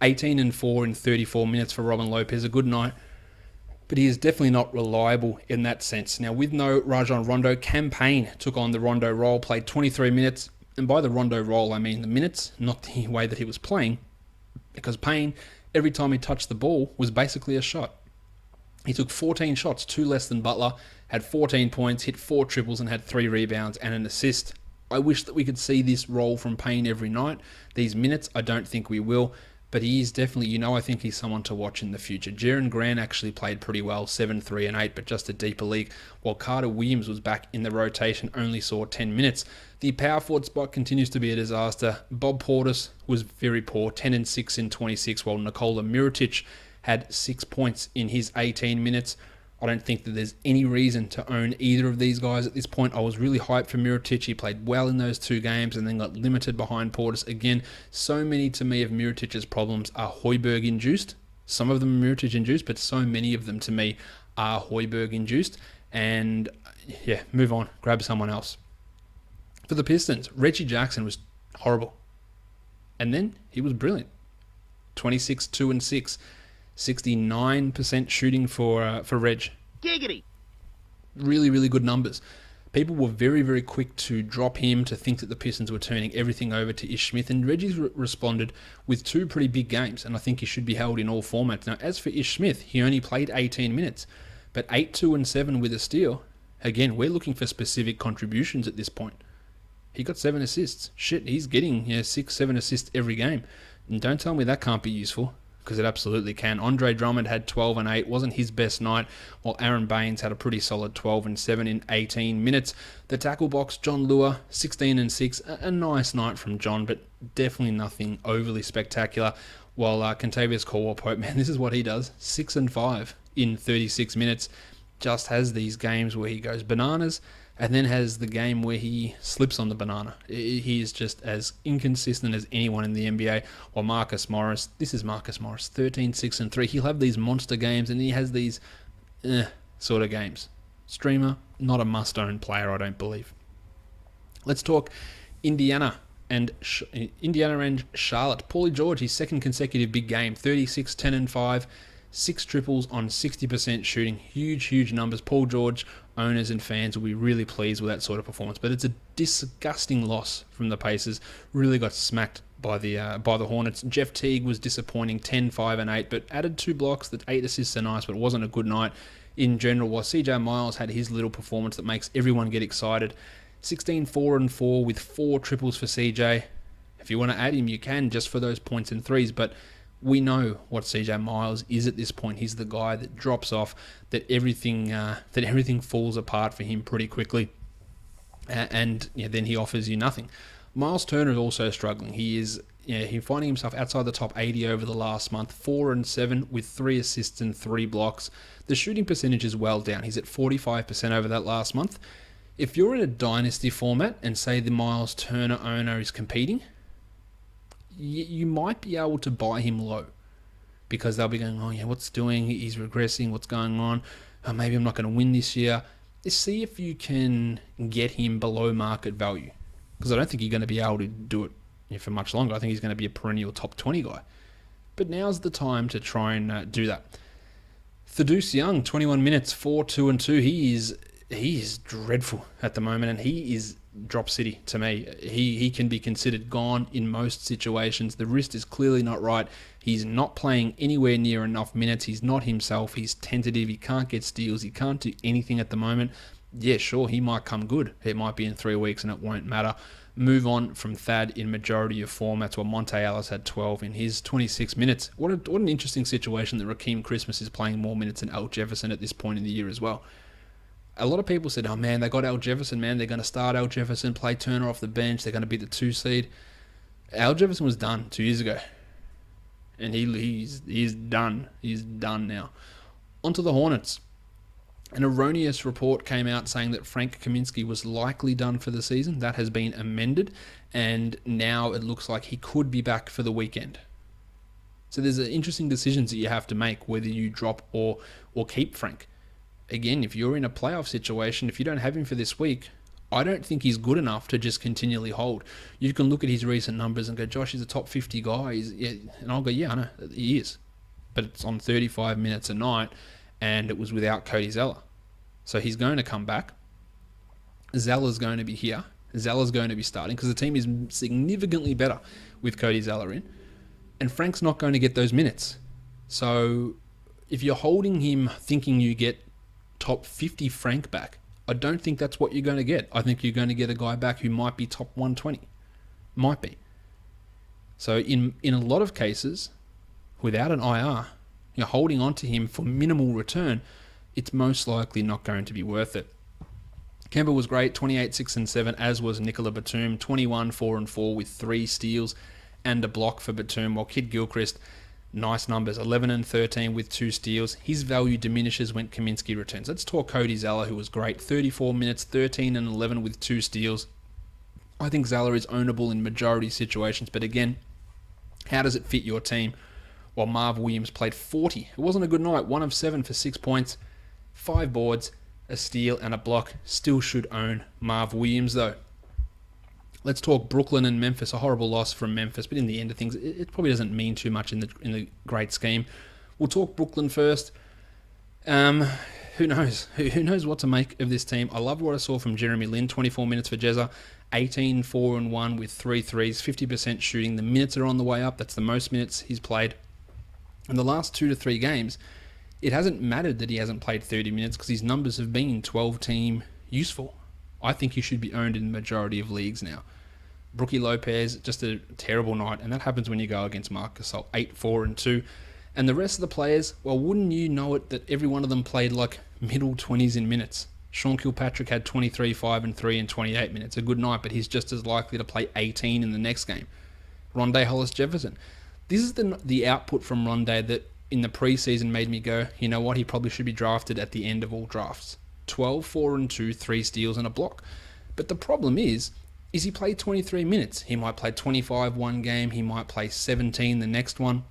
18 and 4 in 34 minutes for Robin Lopez, a good night. But he is definitely not reliable in that sense. Now, with no Rajon Rondo, Cam Payne took on the Rondo role, played 23 minutes. And by the Rondo role, I mean the minutes, not the way that he was playing. Because Payne, every time he touched the ball, was basically a shot. He took 14 shots, 2 less than Butler, had 14 points, hit 4 triples, and had 3 rebounds and an assist. I wish that we could see this role from Payne every night. These minutes, I don't think we will. But he is definitely, I think he's someone to watch in the future. Jaren Grant actually played pretty well, 7, 3, and 8, but just a deeper league, while Carter Williams was back in the rotation, only saw 10 minutes. The power forward spot continues to be a disaster. Bob Portis was very poor, 10 and 6 in 26, while Nikola Mirotic had 6 points in his 18 minutes. I don't think that there's any reason to own either of these guys at this point. I was really hyped for Mirotic. He played well in those 2 games and then got limited behind Portis. Again, so many to me of Mirotic's problems are Hoiberg-induced. Some of them are Mirotic-induced, but so many of them to me are Hoiberg-induced. And yeah, move on. Grab someone else. For the Pistons, Reggie Jackson was horrible. And then he was brilliant. 26, 2 and 6. 69% shooting for Reg. Giggity. Really, really good numbers. People were very, very quick to drop him, to think that the Pistons were turning everything over to Ish Smith, and Reggie's responded with 2 pretty big games, and I think he should be held in all formats. Now, as for Ish Smith, he only played 18 minutes, but 8, 2, and 7 with a steal. Again, we're looking for specific contributions at this point. He got 7 assists. Shit, he's getting 6, 7 assists every game. And don't tell me that can't be useful, because it absolutely can. Andre Drummond had 12 and 8, wasn't his best night, while Aaron Baines had a pretty solid 12 and 7 in 18 minutes. The tackle box, John Lua, 16 and 6, a nice night from John, but definitely nothing overly spectacular. While Kentavious Caldwell-Pope, man, this is what he does, 6 and 5 in 36 minutes. Just has these games where he goes bananas, and then has the game where he slips on the banana. He is just as inconsistent as anyone in the NBA. Or Marcus Morris, this is Marcus Morris, 13, 6, and 3. He'll have these monster games, and he has these sort of games. Streamer, not a must-own player, I don't believe. Let's talk Indiana and Charlotte. Paulie George, his second consecutive big game, 36, 10, and 5. 6 triples on 60% shooting. Huge numbers. Paul George owners and fans will be really pleased with that sort of performance. But it's a disgusting loss from the Pacers. Really got smacked by the Hornets. Jeff Teague was disappointing, 10, 5, and 8, but added 2 blocks. The 8 assists are nice, but it wasn't a good night in general. While CJ Miles had his little performance that makes everyone get excited. 16, 4, and 4 with 4 triples for CJ. If you want to add him, you can, just for those points and threes, but we know what CJ Miles is at this point. He's the guy that drops off, that everything falls apart for him pretty quickly, and then he offers you nothing. Miles Turner is also struggling. He's finding himself outside the top 80 over the last month, 4 and 7 with 3 assists and 3 blocks. The shooting percentage is well down. He's at 45% over that last month. If you're in a dynasty format and say the Miles Turner owner is competing, you might be able to buy him low, because they'll be going, oh yeah, what's doing? He's regressing. What's going on? Oh, maybe I'm not going to win this year. Just see if you can get him below market value, because I don't think you're going to be able to do it for much longer. I think he's going to be a perennial top 20 guy. But now's the time to try and do that. Thaddeus Young, 21 minutes, 4, 2, and 2. He is dreadful at the moment, and he is drop city to me. He can be considered gone in most situations. The wrist is clearly not right. He's not playing anywhere near enough minutes. He's not himself. He's tentative. He can't get steals. He can't do anything at the moment. Yeah, sure, he might come good. It might be in 3 weeks and it won't matter. Move on from Thad in majority of formats, where Monte Ellis had 12 in his 26 minutes. What an interesting situation that Rakeem Christmas is playing more minutes than Al Jefferson at this point in the year as well. A lot of people said, oh man, they got Al Jefferson, man. They're going to start Al Jefferson, play Turner off the bench. They're going to beat the 2 seed. Al Jefferson was done 2 years ago. And he's done. He's done now. Onto the Hornets. An erroneous report came out saying that Frank Kaminsky was likely done for the season. That has been amended. And now it looks like he could be back for the weekend. So there's interesting decisions that you have to make, whether you drop or keep Frank. Again, if you're in a playoff situation, if you don't have him for this week, I don't think he's good enough to just continually hold. You can look at his recent numbers and go, Josh, he's a top 50 guy. And I'll go, yeah, I know, he is. But it's on 35 minutes a night, and it was without Cody Zeller. So he's going to come back. Zeller's going to be here. Zeller's going to be starting, because the team is significantly better with Cody Zeller in. And Frank's not going to get those minutes. So if you're holding him thinking you get top 50 Frank back, I don't think that's what you're going to get. I think you're going to get a guy back who might be top 120. Might be. So in a lot of cases, without an IR, you're holding on to him for minimal return, it's most likely not going to be worth it. Kemba was great, 28, 6, and 7, as was Nicola Batum, 21, 4, and 4 with 3 steals and a block for Batum, while Kid Gilchrist, nice numbers, 11 and 13 with 2 steals. His value diminishes when Kaminsky returns. Let's talk Cody Zeller, who was great. 34 minutes, 13 and 11 with 2 steals. I think Zeller is ownable in majority situations, but again, how does it fit your team? While Marv Williams played 40. It wasn't a good night. 1 of 7 for 6 points, 5 boards, a steal and a block. Still should own Marv Williams though. Let's talk Brooklyn and Memphis. A horrible loss from Memphis, but in the end of things, it probably doesn't mean too much in the great scheme. We'll talk Brooklyn first. Who knows? Who knows what to make of this team? I love what I saw from Jeremy Lin. 24 minutes for Jezza, 18, 4, and 1 with 3 threes, 50% shooting. The minutes are on the way up. That's the most minutes he's played. In the last 2 to 3 games, it hasn't mattered that he hasn't played 30 minutes because his numbers have been 12-team useful. I think he should be owned in the majority of leagues now. Brookie Lopez, just a terrible night, and that happens when you go against Marc Gasol, 8-4-2. And the rest of the players, well, wouldn't you know it that every one of them played like middle 20s in minutes. Sean Kilpatrick had 23, 5 and 3 in 28 minutes. A good night, but he's just as likely to play 18 in the next game. Rondé Hollis-Jefferson. This is the output from Rondé that in the preseason made me go, you know what, he probably should be drafted at the end of all drafts. 12, 4 and 2, 3 steals and a block. But the problem is he played 23 minutes. He might play 25 one game, he might play 17 the next one.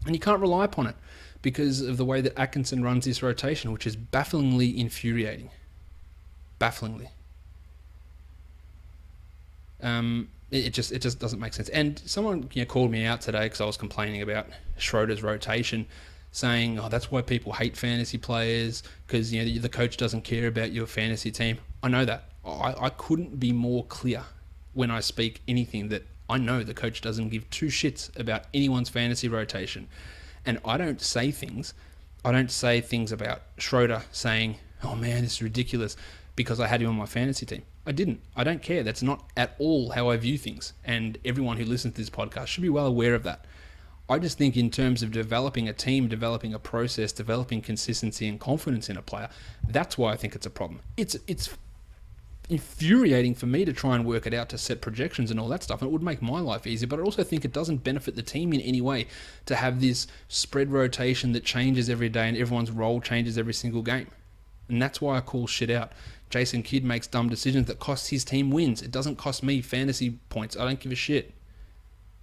And you can't rely upon it because of the way that Atkinson runs this rotation, which is bafflingly infuriating. Bafflingly. It just doesn't make sense. And someone called me out today because I was complaining about Schroeder's rotation, saying, "Oh, that's why people hate fantasy players because the coach doesn't care about your fantasy team." I know that. I couldn't be more clear when I speak anything that I know the coach doesn't give two shits about anyone's fantasy rotation. And I don't say things about Schroeder saying, "Oh man, this is ridiculous," because I had him on my fantasy team. I didn't. I don't care. That's not at all how I view things. And everyone who listens to this podcast should be well aware of that. I just think in terms of developing a team, developing a process, developing consistency and confidence in a player, that's why I think it's a problem. It's infuriating for me to try and work it out to set projections and all that stuff, and it would make my life easier, but I also think it doesn't benefit the team in any way to have this spread rotation that changes every day and everyone's role changes every single game. And that's why I call shit out. Jason Kidd makes dumb decisions that cost his team wins. It doesn't cost me fantasy points. I don't give a shit.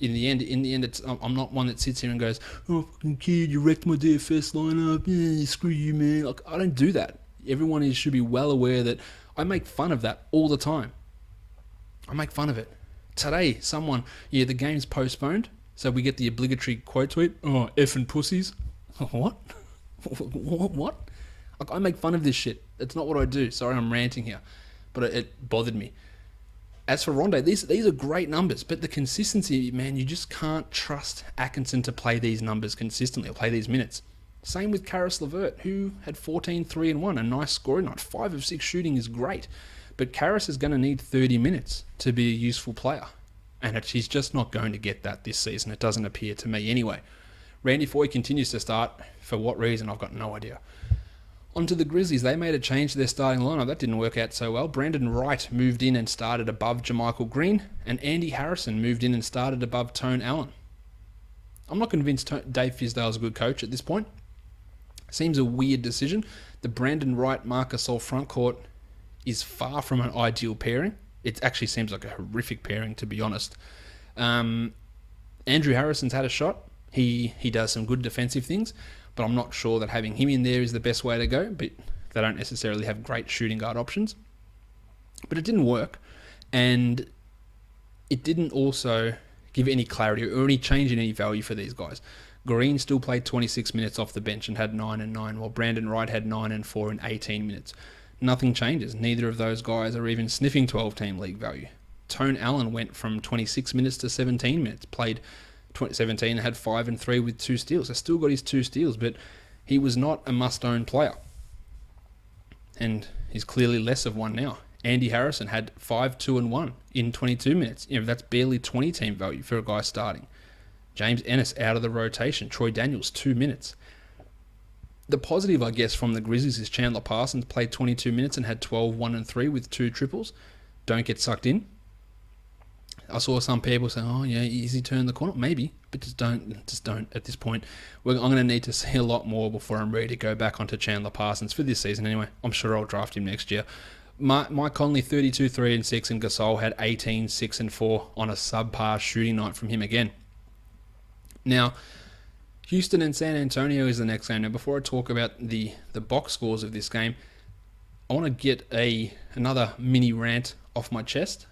In the end, I'm not one that sits here and goes, "Oh, fucking Kidd, you wrecked my DFS lineup. Yeah, screw you, man." Like, I don't do that. Everyone should be well aware that I make fun of that all the time. I make fun of it. Today, the game's postponed, so we get the obligatory quote tweet, "Oh, effing pussies." What? What? Like, I make fun of this shit. It's not what I do. Sorry, I'm ranting here, but it bothered me. As for Rondé, these are great numbers, but the consistency, man, you just can't trust Atkinson to play these numbers consistently or play these minutes. Same with Karis LeVert, who had 14, 3 and 1, a nice scoring night. 5 of 6 shooting is great, but Karis is going to need 30 minutes to be a useful player, and he's just not going to get that this season. It doesn't appear to me anyway. Randy Foye continues to start. For what reason, I've got no idea. On to the Grizzlies. They made a change to their starting lineup. That didn't work out so well. Brandon Wright moved in and started above JaMychal Green, and Andy Harrison moved in and started above Tone Allen. I'm not convinced Dave Fizdale's a good coach at this point. Seems a weird decision. The Brandon Wright Marc Gasol frontcourt is far from an ideal pairing. It actually seems like a horrific pairing, to be honest. Andrew Harrison's had a shot. He does some good defensive things, but I'm not sure that having him in there is the best way to go. But they don't necessarily have great shooting guard options. But it didn't work, and it didn't also give any clarity or any change in any value for these guys. Green still played 26 minutes off the bench and had 9 and 9, while Brandon Wright had 9 and 4 in 18 minutes. Nothing changes. Neither of those guys are even sniffing 12-team league value. Tone Allen went from 26 minutes to 17 minutes, played 17 and had 5 and 3 with 2 steals. So still got his 2 steals, but he was not a must-own player. And he's clearly less of one now. Andy Harrison had 5, 2 and 1 in 22 minutes. That's barely 20-team value for a guy starting. James Ennis out of the rotation. Troy Daniels, 2 minutes. The positive, I guess, from the Grizzlies is Chandler Parsons played 22 minutes and had 12, 1 and 3 with 2 triples. Don't get sucked in. I saw some people say, "Oh yeah, easy turn the corner." Maybe, but just don't at this point. I'm going to need to see a lot more before I'm ready to go back onto Chandler Parsons for this season anyway. I'm sure I'll draft him next year. Mike Conley, 32, 3 and 6, and Gasol had 18, 6 and 4 on a subpar shooting night from him again. Now, Houston and San Antonio is the next game. Now, before I talk about the box scores of this game, I want to get another mini rant off my chest.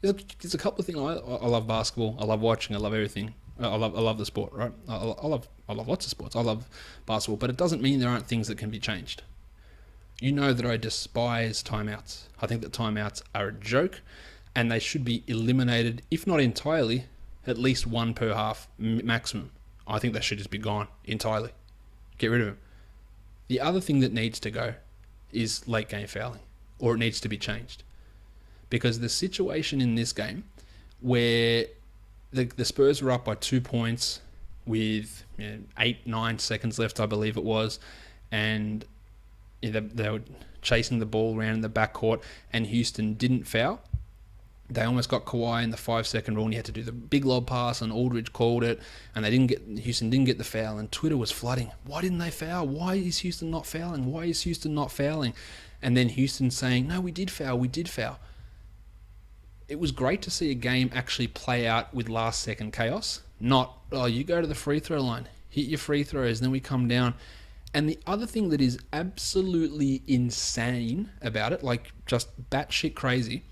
There's a couple of things. I love basketball. I love watching. I love everything. I love the sport, right? I love lots of sports. I love basketball, but it doesn't mean there aren't things that can be changed. You know that I despise timeouts. I think that timeouts are a joke, and they should be eliminated, if not entirely, at least one per half maximum. I think they should just be gone entirely. Get rid of him. The other thing that needs to go is late game fouling, or it needs to be changed. Because the situation in this game where the Spurs were up by 2 points with 8-9 seconds left, I believe it was, and they were chasing the ball around in the backcourt, and Houston didn't foul. They almost got Kawhi in the 5-second rule, and he had to do the big lob pass, and Aldridge called it, and Houston didn't get the foul, and Twitter was flooding. Why didn't they foul? Why is Houston not fouling? Why is Houston not fouling? And then Houston saying, no, we did foul. It was great to see a game actually play out with last-second chaos. Not, you go to the free throw line, hit your free throws, then we come down. And the other thing that is absolutely insane about it, like just batshit crazy,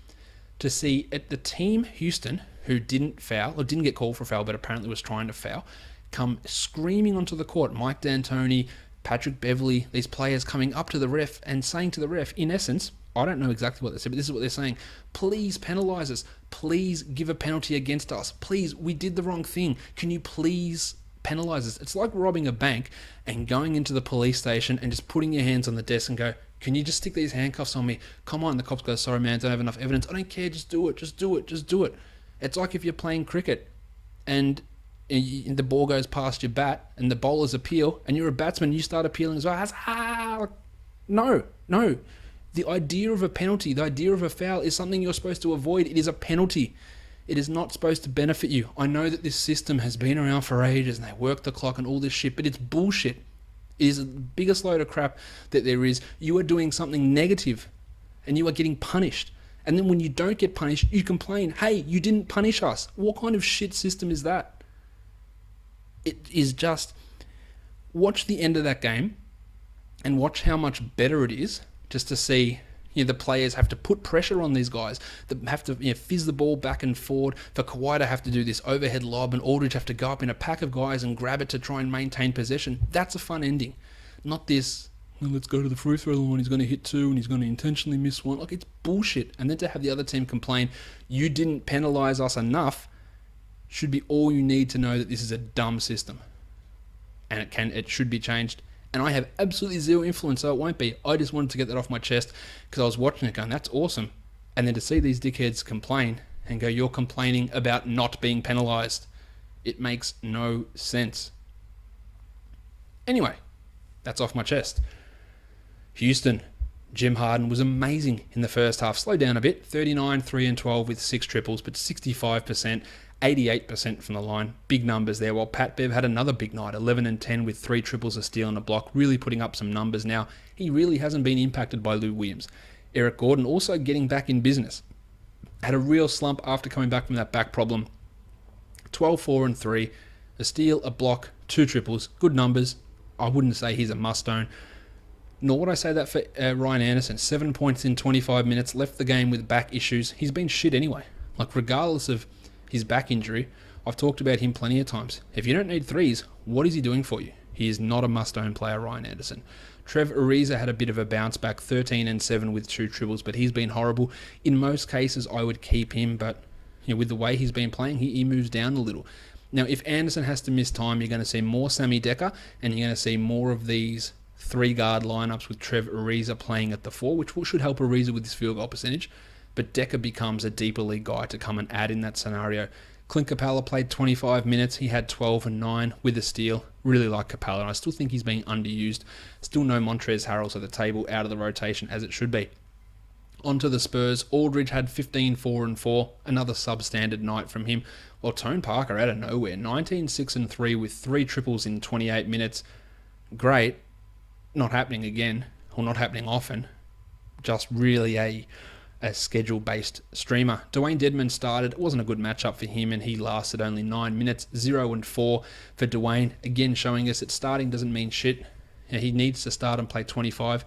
to see at the team Houston, who didn't foul, or didn't get called for foul, but apparently was trying to foul, come screaming onto the court. Mike D'Antoni, Patrick Beverley, these players coming up to the ref and saying to the ref, in essence, I don't know exactly what they said, but this is what they're saying. Please penalise us. Please give a penalty against us. Please, we did the wrong thing. Can you please penalise us? It's like robbing a bank and going into the police station and just putting your hands on the desk and go, can you just stick these handcuffs on me? Come on. The cops go, sorry, man, don't have enough evidence. I don't care. Just do it. Just do it. Just do it. It's like if you're playing cricket and the ball goes past your bat and the bowlers appeal and you're a batsman, you start appealing as well. No. The idea of a penalty, the idea of a foul is something you're supposed to avoid. It is a penalty. It is not supposed to benefit you. I know that this system has been around for ages and they work the clock and all this shit, but it's bullshit. It is the biggest load of crap that there is. You are doing something negative and you are getting punished. And then when you don't get punished, you complain, hey, you didn't punish us. What kind of shit system is that? It is just, watch the end of that game and watch how much better it is just to see the players have to put pressure on these guys, that have to fizz the ball back and forward, for Kawhi to have to do this overhead lob and Aldridge have to go up in a pack of guys and grab it to try and maintain possession. That's a fun ending. Not this, let's go to the free throw line, he's going to hit 2 and he's going to intentionally miss 1. Like, it's bullshit. And then to have the other team complain, you didn't penalise us enough, should be all you need to know that this is a dumb system. And it should be changed. And I have absolutely zero influence, so it won't be. I just wanted to get that off my chest because I was watching it going, that's awesome. And then to see these dickheads complain and go, you're complaining about not being penalised. It makes no sense. Anyway, that's off my chest. Houston, Jim Harden was amazing in the first half. Slowed down a bit, 39, 3 and 12 with 6 triples, but 65%. 88% from the line, big numbers there, while Pat Bev had another big night, 11 and 10 with 3 triples, a steal and a block, really putting up some numbers now. He really hasn't been impacted by Lou Williams. Eric Gordon also getting back in business. Had a real slump after coming back from that back problem. 12, 4 and 3, a steal, a block, 2 triples, good numbers. I wouldn't say he's a must-own. Nor would I say that for Ryan Anderson. 7 points in 25 minutes, left the game with back issues. He's been shit anyway. Like, regardless of his back injury, I've talked about him plenty of times. If you don't need threes, what is he doing for you? He is not a must-own player, Ryan Anderson. Trev Ariza had a bit of a bounce back, 13 and 7 with 2 triples, but he's been horrible. In most cases, I would keep him, but with the way he's been playing, he moves down a little. Now, if Anderson has to miss time, you're going to see more Sammy Dekker, and you're going to see more of these 3-guard lineups with Trev Ariza playing at the 4, which should help Ariza with his field goal percentage. But Dekker becomes a deeper league guy to come and add in that scenario. Clint Capella played 25 minutes. He had 12 and 9 with a steal. Really like Capella, and I still think he's being underused. Still no Montrezl Harrell at the table, out of the rotation as it should be. On to the Spurs. Aldridge had 15, 4 and 4. Another substandard night from him. While Tone Parker out of nowhere, 19, 6 and 3 with 3 triples in 28 minutes. Great. Not happening again, or not happening often. Just really a schedule-based streamer. Dwayne Dedmon started. It wasn't a good matchup for him, and he lasted only 9 minutes. 0 and 4 for Dwayne. Again, showing us that starting doesn't mean shit. He needs to start and play 25,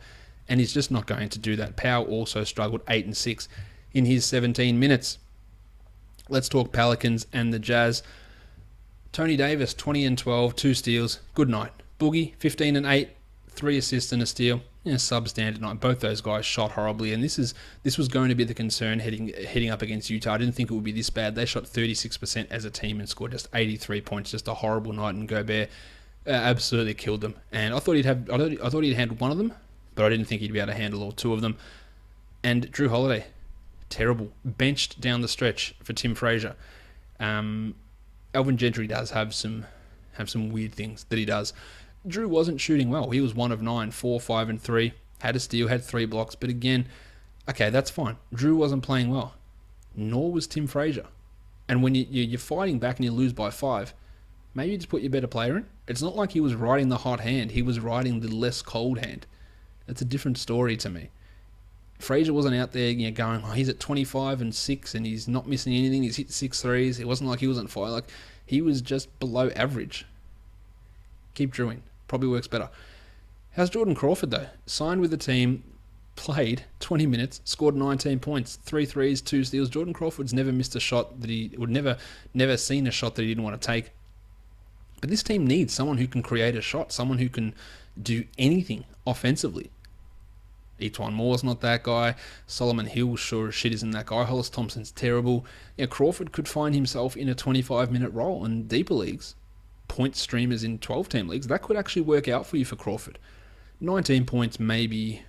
and he's just not going to do that. Powell also struggled, 8 and 6 in his 17 minutes. Let's talk Pelicans and the Jazz. Tony Davis, 20 and 12, 2 steals. Good night. Boogie, 15 and 8, 3 assists and a steal. Substandard night. Both those guys shot horribly, and this was going to be the concern heading up against Utah. I didn't think it would be this bad. They shot 36% as a team and scored just 83 points. Just a horrible night, and Gobert Absolutely killed them. And I thought he'd had one of them, but I didn't think he'd be able to handle all two of them. And Drew Holiday, terrible. Benched down the stretch for Tim Frazier. Alvin Gentry does have some weird things that he does. Drew wasn't shooting well. He was 1 of 9, 4, 5, and 3. Had a steal, had 3 blocks. But again, okay, that's fine. Drew wasn't playing well. Nor was Tim Frazier. And when you're fighting back and you lose by 5, maybe just put your better player in. It's not like he was riding the hot hand. He was riding the less cold hand. That's a different story to me. Frazier wasn't out there going, oh, he's at 25 and 6 and he's not missing anything. He's hit 6 threes. It wasn't like he wasn't fire. Like, he was just below average. Keep Drewing. Probably works better. How's Jordan Crawford, though? Signed with the team, played 20 minutes, scored 19 points, 3 threes, 2 steals. Jordan Crawford's never missed a shot that he would never seen a shot that he didn't want to take. But this team needs someone who can create a shot, someone who can do anything offensively. Etuan Moore's not that guy. Solomon Hill sure as shit isn't that guy. Hollis Thompson's terrible. Crawford could find himself in a 25-minute role in deeper leagues. Point streamers in 12-team leagues. That could actually work out for you for Crawford. 19 points, maybe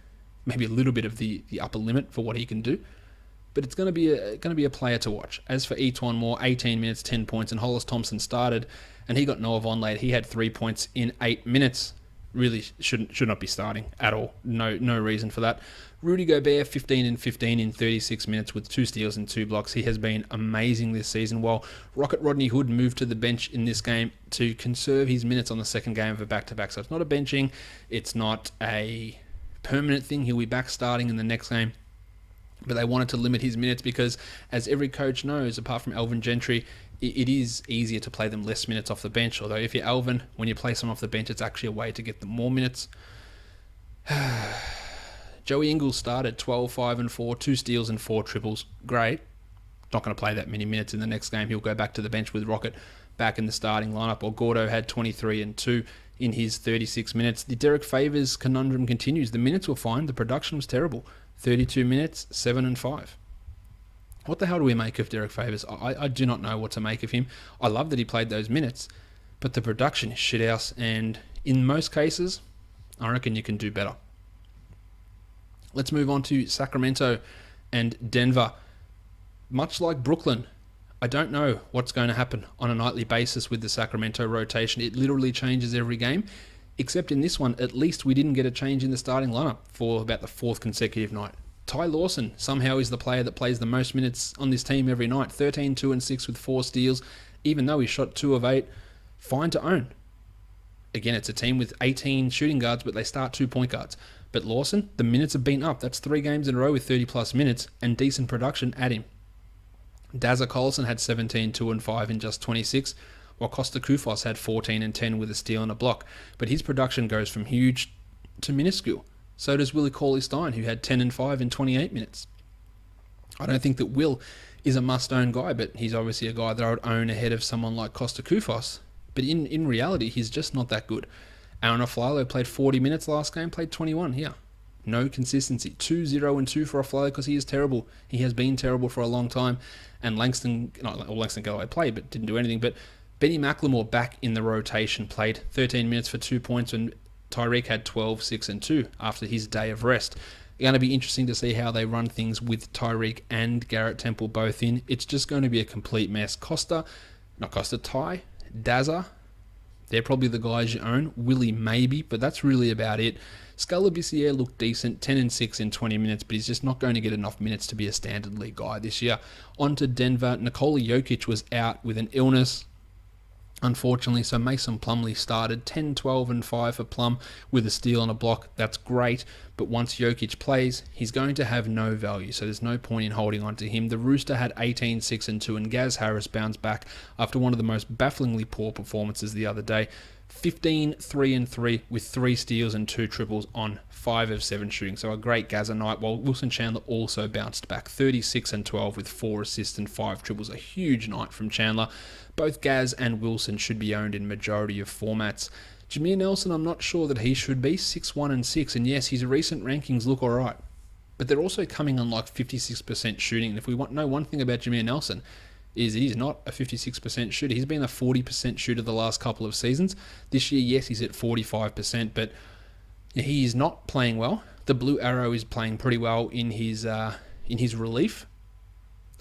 a little bit of the upper limit for what he can do. But it's going to be a player to watch. As for Etuan Moore, 18 minutes, 10 points, and Hollis Thompson started, and he got Noah Vonleh. He had 3 points in 8 minutes. Really should not be starting at all. No reason for that. Rudy Gobert, 15 and 15 in 36 minutes with 2 steals and 2 blocks. He has been amazing this season, while Rocket Rodney Hood moved to the bench in this game to conserve his minutes on the second game of a back-to-back. So it's not a benching. It's not a permanent thing. He'll be back starting in the next game. But they wanted to limit his minutes because, as every coach knows, apart from Alvin Gentry, it is easier to play them less minutes off the bench. Although if you're Alvin, when you play someone off the bench, it's actually a way to get them more minutes. Joey Ingles started 12, 5, and 4, 2 steals and 4 triples. Great. Not going to play that many minutes in the next game. He'll go back to the bench with Rocket back in the starting lineup. Or Gordo had 23 and 2 in his 36 minutes. The Derek Favors conundrum continues. The minutes were fine. The production was terrible. 32 minutes, 7 and 5. What the hell do we make of Derek Favors? I do not know what to make of him. I love that he played those minutes, but the production is shithouse, and in most cases, I reckon you can do better. Let's move on to Sacramento and Denver. Much like Brooklyn, I don't know what's going to happen on a nightly basis with the Sacramento rotation. It literally changes every game, except in this one, at least we didn't get a change in the starting lineup for about the 4th consecutive night. Ty Lawson somehow is the player that plays the most minutes on this team every night. 13, 2, and 6 with 4 steals, even though he shot 2 of 8. Fine to own. Again, it's a team with 18 shooting guards, but they start 2 point guards. But Lawson, the minutes have been up. That's 3 games in a row with 30-plus minutes and decent production at him. Dazza Collison had 17, 2, and 5 in just 26, while Costa Koufos had 14 and 10 with a steal and a block. But his production goes from huge to minuscule. So does Willie Cauley-Stein, who had 10 and 5 in 28 minutes. I don't think that Will is a must-own guy, but he's obviously a guy that I would own ahead of someone like Costa Koufos. But in reality, he's just not that good. Aaron Aflalo played 40 minutes last game, played 21 here. No consistency. 2-0 and 2 for Aflalo because he is terrible. He has been terrible for a long time. And Langston Galloway played, but didn't do anything. But Benny McLemore back in the rotation, played 13 minutes for 2 points, and Tyreek had 12, 6, and 2 after his day of rest. It's going to be interesting to see how they run things with Tyreek and Garrett Temple both in. It's just going to be a complete mess. Ty, Dazza, they're probably the guys you own. Willie maybe, but that's really about it. Scalabissiere looked decent, 10 and 6 in 20 minutes, but he's just not going to get enough minutes to be a standard league guy this year. On to Denver. Nikola Jokic was out with an illness, unfortunately, so Mason Plumlee started 10, 12, and 5 for Plum with a steal and a block. That's great, but once Jokic plays, he's going to have no value, so there's no point in holding on to him. The Rooster had 18, 6, and 2, and Gaz Harris bounced back after one of the most bafflingly poor performances the other day. 15, 3, and 3 with 3 steals and 2 triples on 5 of 7 shooting. So a great Gaza night, while Wilson Chandler also bounced back. 36 and 12 with 4 assists and 5 triples. A huge night from Chandler. Both Gaz and Wilson should be owned in majority of formats. Jameer Nelson, I'm not sure that he should be. 6, 1, and 6. And yes, his recent rankings look alright. But they're also coming on like 56% shooting. And if we know one thing about Jameer Nelson, is he's not a 56% shooter. He's been a 40% shooter the last couple of seasons. This year, yes, he's at 45%, but he is not playing well. The Blue Arrow is playing pretty well in his relief.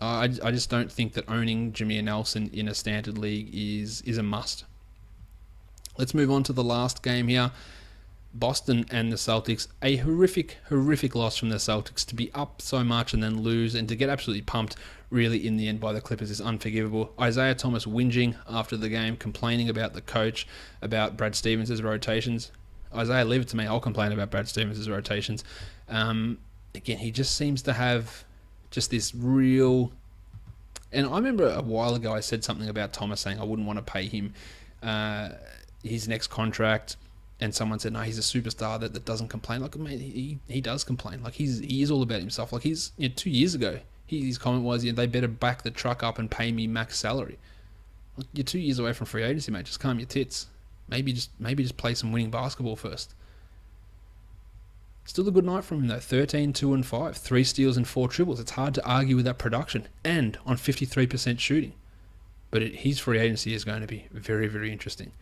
I just don't think that owning Jameer Nelson in a standard league is a must. Let's move on to the last game here. Boston and the Celtics. A horrific loss from the Celtics. To be up so much and then lose, and to get absolutely pumped really in the end by the Clippers is unforgivable. Isaiah Thomas whinging after the game, complaining about the coach, about Brad Stevens' rotations. Isaiah, leave it to me. I'll complain about Brad Stevens' rotations. Again, he just seems to have just this real... And I remember a while ago I said something about Thomas saying I wouldn't want to pay him his next contract. And someone said, no, he's a superstar that doesn't complain. Like, mate, he does complain. Like, he is all about himself. Like, 2 years ago, his comment was, they better back the truck up and pay me max salary. Like, you're 2 years away from free agency, mate. Just calm your tits. Maybe just play some winning basketball first. Still a good night from him, though. 13, 2, and 5. 3 steals and 4 triples. It's hard to argue with that production. And on 53% shooting. But his free agency is going to be very, very interesting.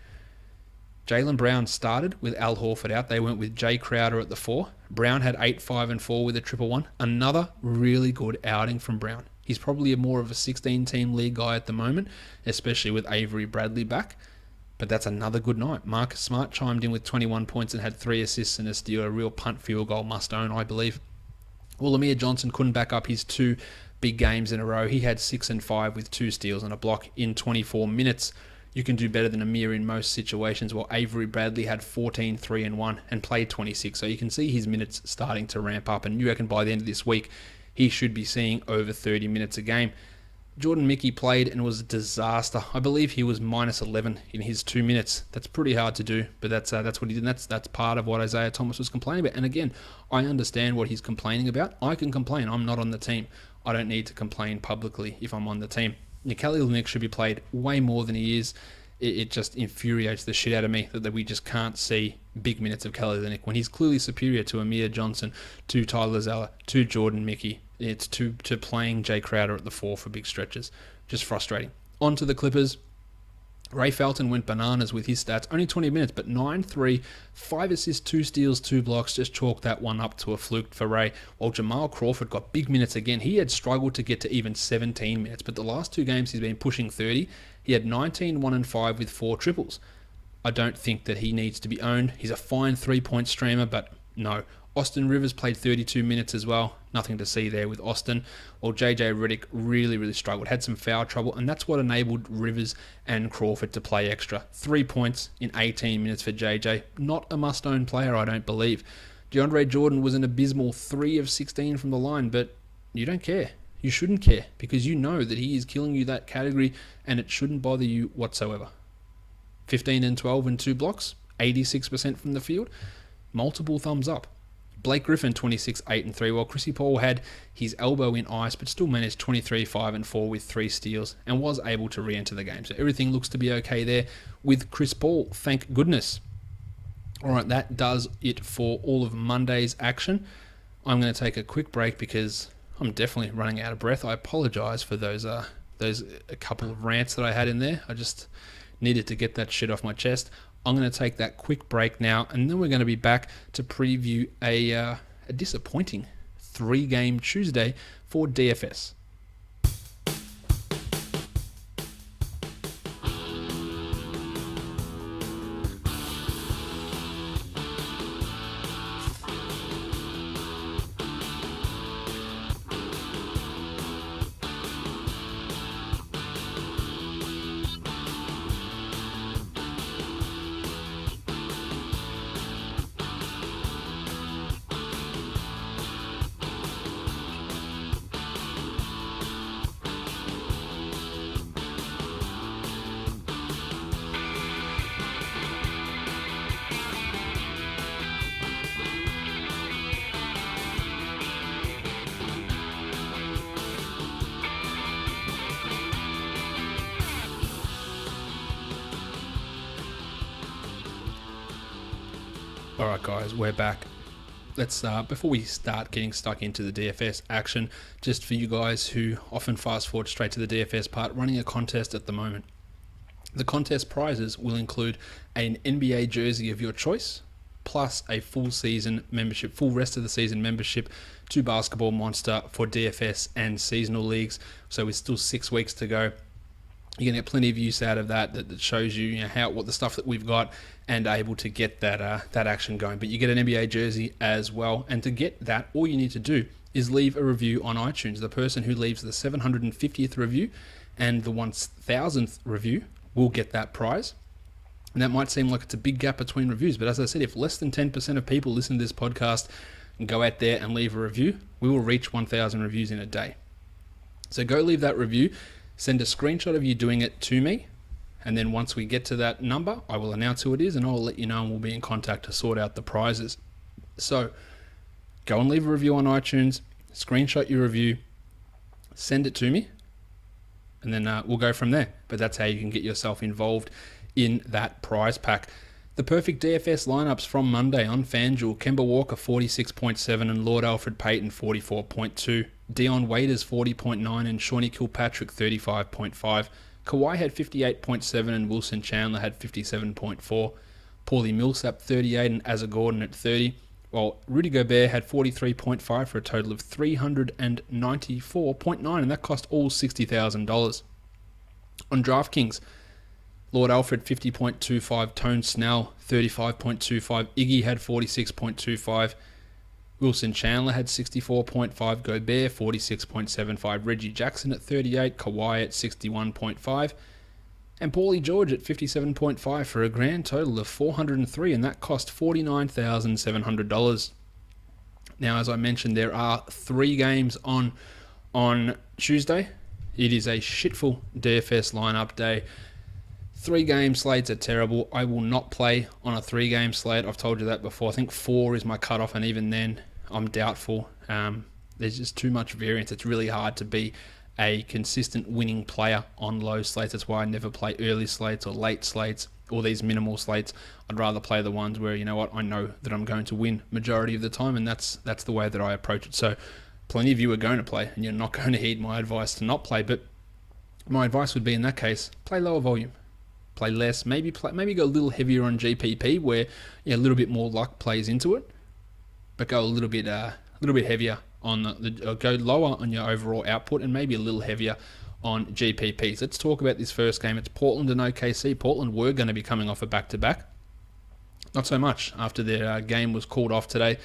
Jaylen Brown started with Al Horford out. They went with Jay Crowder at the 4. Brown had 8, 5, and 4 with a 1-1. Another really good outing from Brown. He's probably more of a 16-team league guy at the moment, especially with Avery Bradley back. But that's another good night. Marcus Smart chimed in with 21 points and had 3 assists and a steal. A real punt field goal must own, I believe. Well, Amir Johnson couldn't back up his 2 big games in a row. He had 6 and 5 with 2 steals and a block in 24 minutes. You can do better than Amir in most situations, while Avery Bradley had 14, 3, and 1 and played 26. So you can see his minutes starting to ramp up, and you reckon by the end of this week, he should be seeing over 30 minutes a game. Jordan Mickey played and was a disaster. I believe he was minus 11 in his 2 minutes. That's pretty hard to do, but that's what he did. And that's part of what Isaiah Thomas was complaining about. And again, I understand what he's complaining about. I can complain. I'm not on the team. I don't need to complain publicly if I'm on the team. Kelly Olynyk should be played way more than he is. It just infuriates the shit out of me that we just can't see big minutes of Kelly Olynyk when he's clearly superior to Amir Johnson, to Tyler Zeller, to Jordan Mickey. It's to playing Jay Crowder at the 4 for big stretches. Just frustrating. On to the Clippers. Ray Felton went bananas with his stats. Only 20 minutes, but 9-3, 5 assists, 2 steals, 2 blocks. Just chalk that one up to a fluke for Ray. While Jamal Crawford got big minutes again. He had struggled to get to even 17 minutes, but the last 2 games he's been pushing 30. He had 19, 1, and 5 with 4 triples. I don't think that he needs to be owned. He's a fine 3-point streamer, but no. Austin Rivers played 32 minutes as well. Nothing to see there with Austin. While JJ Redick really struggled. Had some foul trouble, and that's what enabled Rivers and Crawford to play extra. 3 points in 18 minutes for JJ. Not a must-own player, I don't believe. DeAndre Jordan was an abysmal 3 of 16 from the line, but you don't care. You shouldn't care, because you know that he is killing you that category, and it shouldn't bother you whatsoever. 15 and 12 and 2 blocks. 86% from the field. Multiple thumbs up. Blake Griffin, 26, 8, and 3, while Chrissy Paul had his elbow in ice, but still managed 23, 5, and 4 with 3 steals, and was able to re-enter the game. So everything looks to be okay there with Chris Paul, thank goodness. All right, that does it for all of Monday's action. I'm going to take a quick break because I'm definitely running out of breath. I apologize for those a couple of rants that I had in there. I just needed to get that shit off my chest. I'm going to take that quick break now, and then we're going to be back to preview a disappointing 3-game Tuesday for DFS. All right, guys, we're back. let's before we start getting stuck into the DFS action, just for you guys who often fast forward straight to the DFS part, running a contest at the moment. The contest prizes will include an NBA jersey of your choice, plus a full season membership, full rest of the season membership to Basketball Monster for DFS and seasonal leagues. So with still 6 weeks to go, you're gonna get plenty of use out of that shows you, what the stuff that we've got, and able to get that action going. But you get an NBA jersey as well, and to get that, all you need to do is leave a review on iTunes. The person who leaves the 750th review and the 1000th review will get that prize. And that might seem like it's a big gap between reviews, but as I said, if less than 10% of people listen to this podcast and go out there and leave a review, we will reach 1,000 reviews in a day. So go leave that review, send a screenshot of you doing it to me, and then once we get to that number, I will announce who it is and I'll let you know, and we'll be in contact to sort out the prizes. So go and leave a review on iTunes, screenshot your review, send it to me, and then we'll go from there. But that's how you can get yourself involved in that prize pack. The perfect DFS lineups from Monday on FanDuel: Kemba Walker 46.7 and Lord Alfred Payton 44.2. Dion Waiters 40.9 and Shawnee Kilpatrick 35.5. Kawhi had 58.7 and Wilson Chandler had 57.4. Paulie Millsap 38 and Asa Gordon at 30. While Rudy Gobert had 43.5 for a total of 394.9, and that cost all $60,000. On DraftKings, Lord Alfred 50.25, Tone Snell 35.25, Iggy had 46.25, Wilson Chandler had 64.5, Gobert 46.75, Reggie Jackson at 38, Kawhi at 61.5, and Paulie George at 57.5 for a grand total of 403, and that cost $49,700. Now, as I mentioned, there are 3 games on Tuesday. It is a shitful DFS lineup day. 3-game slates are terrible. I will not play on a 3-game slate. I've told you that before. I think 4 is my cutoff, and even then, I'm doubtful. There's just too much variance. It's really hard to be a consistent winning player on low slates. That's why I never play early slates or late slates or these minimal slates. I'd rather play the ones where, I know that I'm going to win majority of the time, and that's the way that I approach it. So plenty of you are going to play, and you're not going to heed my advice to not play. But my advice would be, in that case, play lower volume. Play less, maybe go a little heavier on GPP where a little bit more luck plays into it, but go a little bit heavier on go lower on your overall output and maybe a little heavier on GPPs. Let's talk about this first game. It's Portland and OKC. Portland were going to be coming off a back-to-back. Not so much after their game was called off today.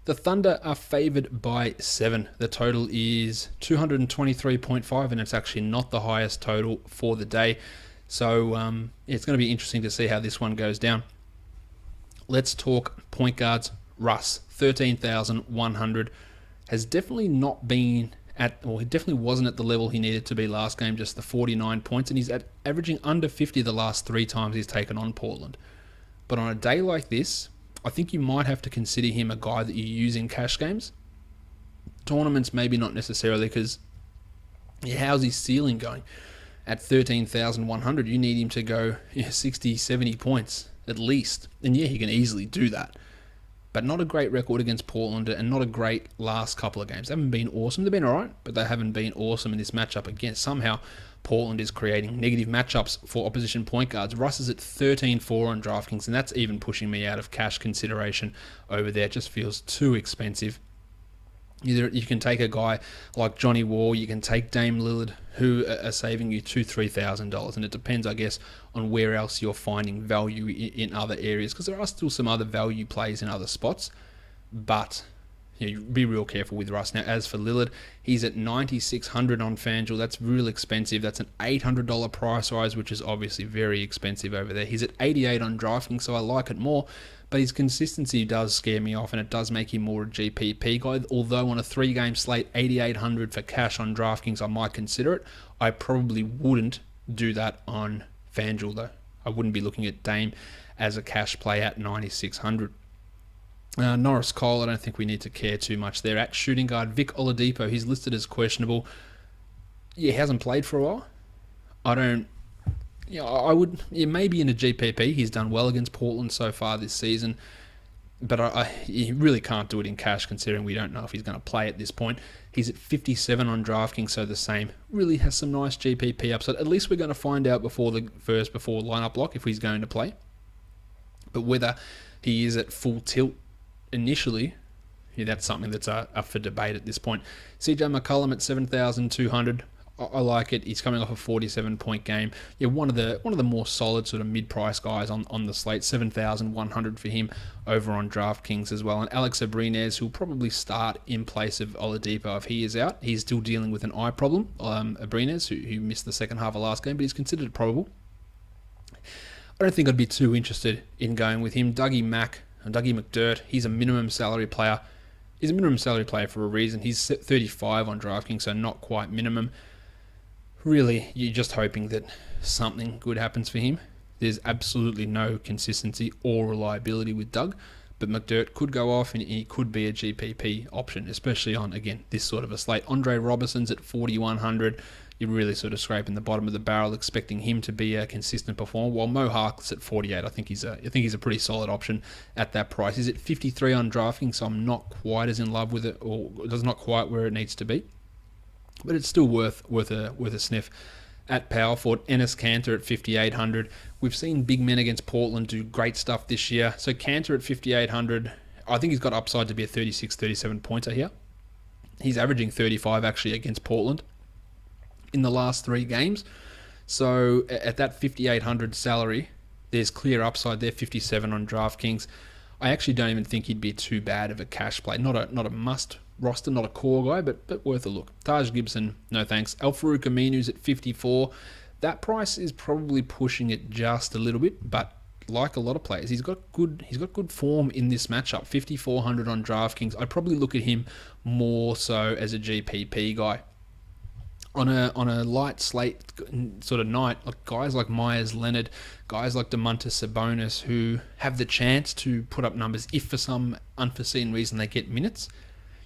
The Thunder are favored by 7. The total is 223.5, and it's actually not the highest total for the day. So it's going to be interesting to see how this one goes down. Let's talk point guards. Russ, 13,100, has definitely not been he definitely wasn't at the level he needed to be last game, just the 49 points, and he's averaging under 50 the last 3 times he's taken on Portland. But on a day like this, I think you might have to consider him a guy that you use in cash games. Tournaments, maybe not necessarily, because how's his ceiling going? At 13,100, you need him to go 60, 70 points at least. And he can easily do that. But not a great record against Portland, and not a great last couple of games. They haven't been awesome. They've been alright, but they haven't been awesome in this matchup again. Somehow, Portland is creating negative matchups for opposition point guards. Russ is at 13-4 on DraftKings, and that's even pushing me out of cash consideration over there. It just feels too expensive. Either you can take a guy like Johnny Wall, you can take Dame Lillard, who are saving you $2,000-$3,000, and it depends, I guess, on where else you're finding value in other areas, because there are still some other value plays in other spots, but you be real careful with Russ. Now, as for Lillard, he's at 9,600 on FanDuel. That's real expensive. That's an $800 price rise, which is obviously very expensive over there. He's at 88 on DraftKings, so I like it more. But his consistency does scare me off, and it does make him more a GPP guy. Although on a 3-game slate, 8,800 for cash on DraftKings, I might consider it. I probably wouldn't do that on FanDuel, though. I wouldn't be looking at Dame as a cash play at 9,600. Norris Cole, I don't think we need to care too much there. At shooting guard, Vic Oladipo, he's listed as questionable. He hasn't played for a while. Maybe in a GPP. He's done well against Portland so far this season. but you really can't do it in cash considering we don't know if he's going to play at this point. He's at 57 on DraftKings, so the same. Really has some nice GPP upside. At least we're going to find out before lineup lock if he's going to play. But whether he is at full tilt initially, that's something that's up for debate at this point. CJ McCollum at 7,200. I like it. He's coming off a 47-point game. Yeah, one of the more solid sort of mid-price guys on the slate. 7,100 for him over on DraftKings as well. And Alex Abrines, who'll probably start in place of Oladipo if he is out. He's still dealing with an eye problem. Abrines, who missed the second half of last game, but he's considered probable. I don't think I'd be too interested in going with him. Dougie McDirt, he's a minimum salary player. He's a minimum salary player for a reason. He's 35 on DraftKings, so not quite minimum. Really, you're just hoping that something good happens for him. There's absolutely no consistency or reliability with Doug, but McDirt could go off and he could be a GPP option, especially on, again, this sort of a slate. Andre Robertson's at 4,100. You're really sort of scraping the bottom of the barrel, expecting him to be a consistent performer. While Mo Harkless at 48, I think he's a pretty solid option at that price. He's at 53 on DraftKings, so I'm not quite as in love with it, or it's not quite where it needs to be. But it's still worth a sniff. At power forward, Enes Kanter at 5,800. We've seen big men against Portland do great stuff this year. So Kanter at 5,800, I think he's got upside to be a 36, 37 pointer here. He's averaging 35 actually against Portland in the last 3 games. So at that 5,800 salary, there's clear upside there. 57 on DraftKings. I actually don't even think he'd be too bad of a cash play. Not a must roster, not a core guy, but worth a look. Taj Gibson, no thanks. Al-Farouq Aminu's at 54. That price is probably pushing it just a little bit, but like a lot of players, he's got good form in this matchup. 5,400 on DraftKings. I'd probably look at him more so as a GPP guy. On a light slate sort of night, like guys like Myers Leonard, guys like Domantas Sabonis, who have the chance to put up numbers if for some unforeseen reason they get minutes,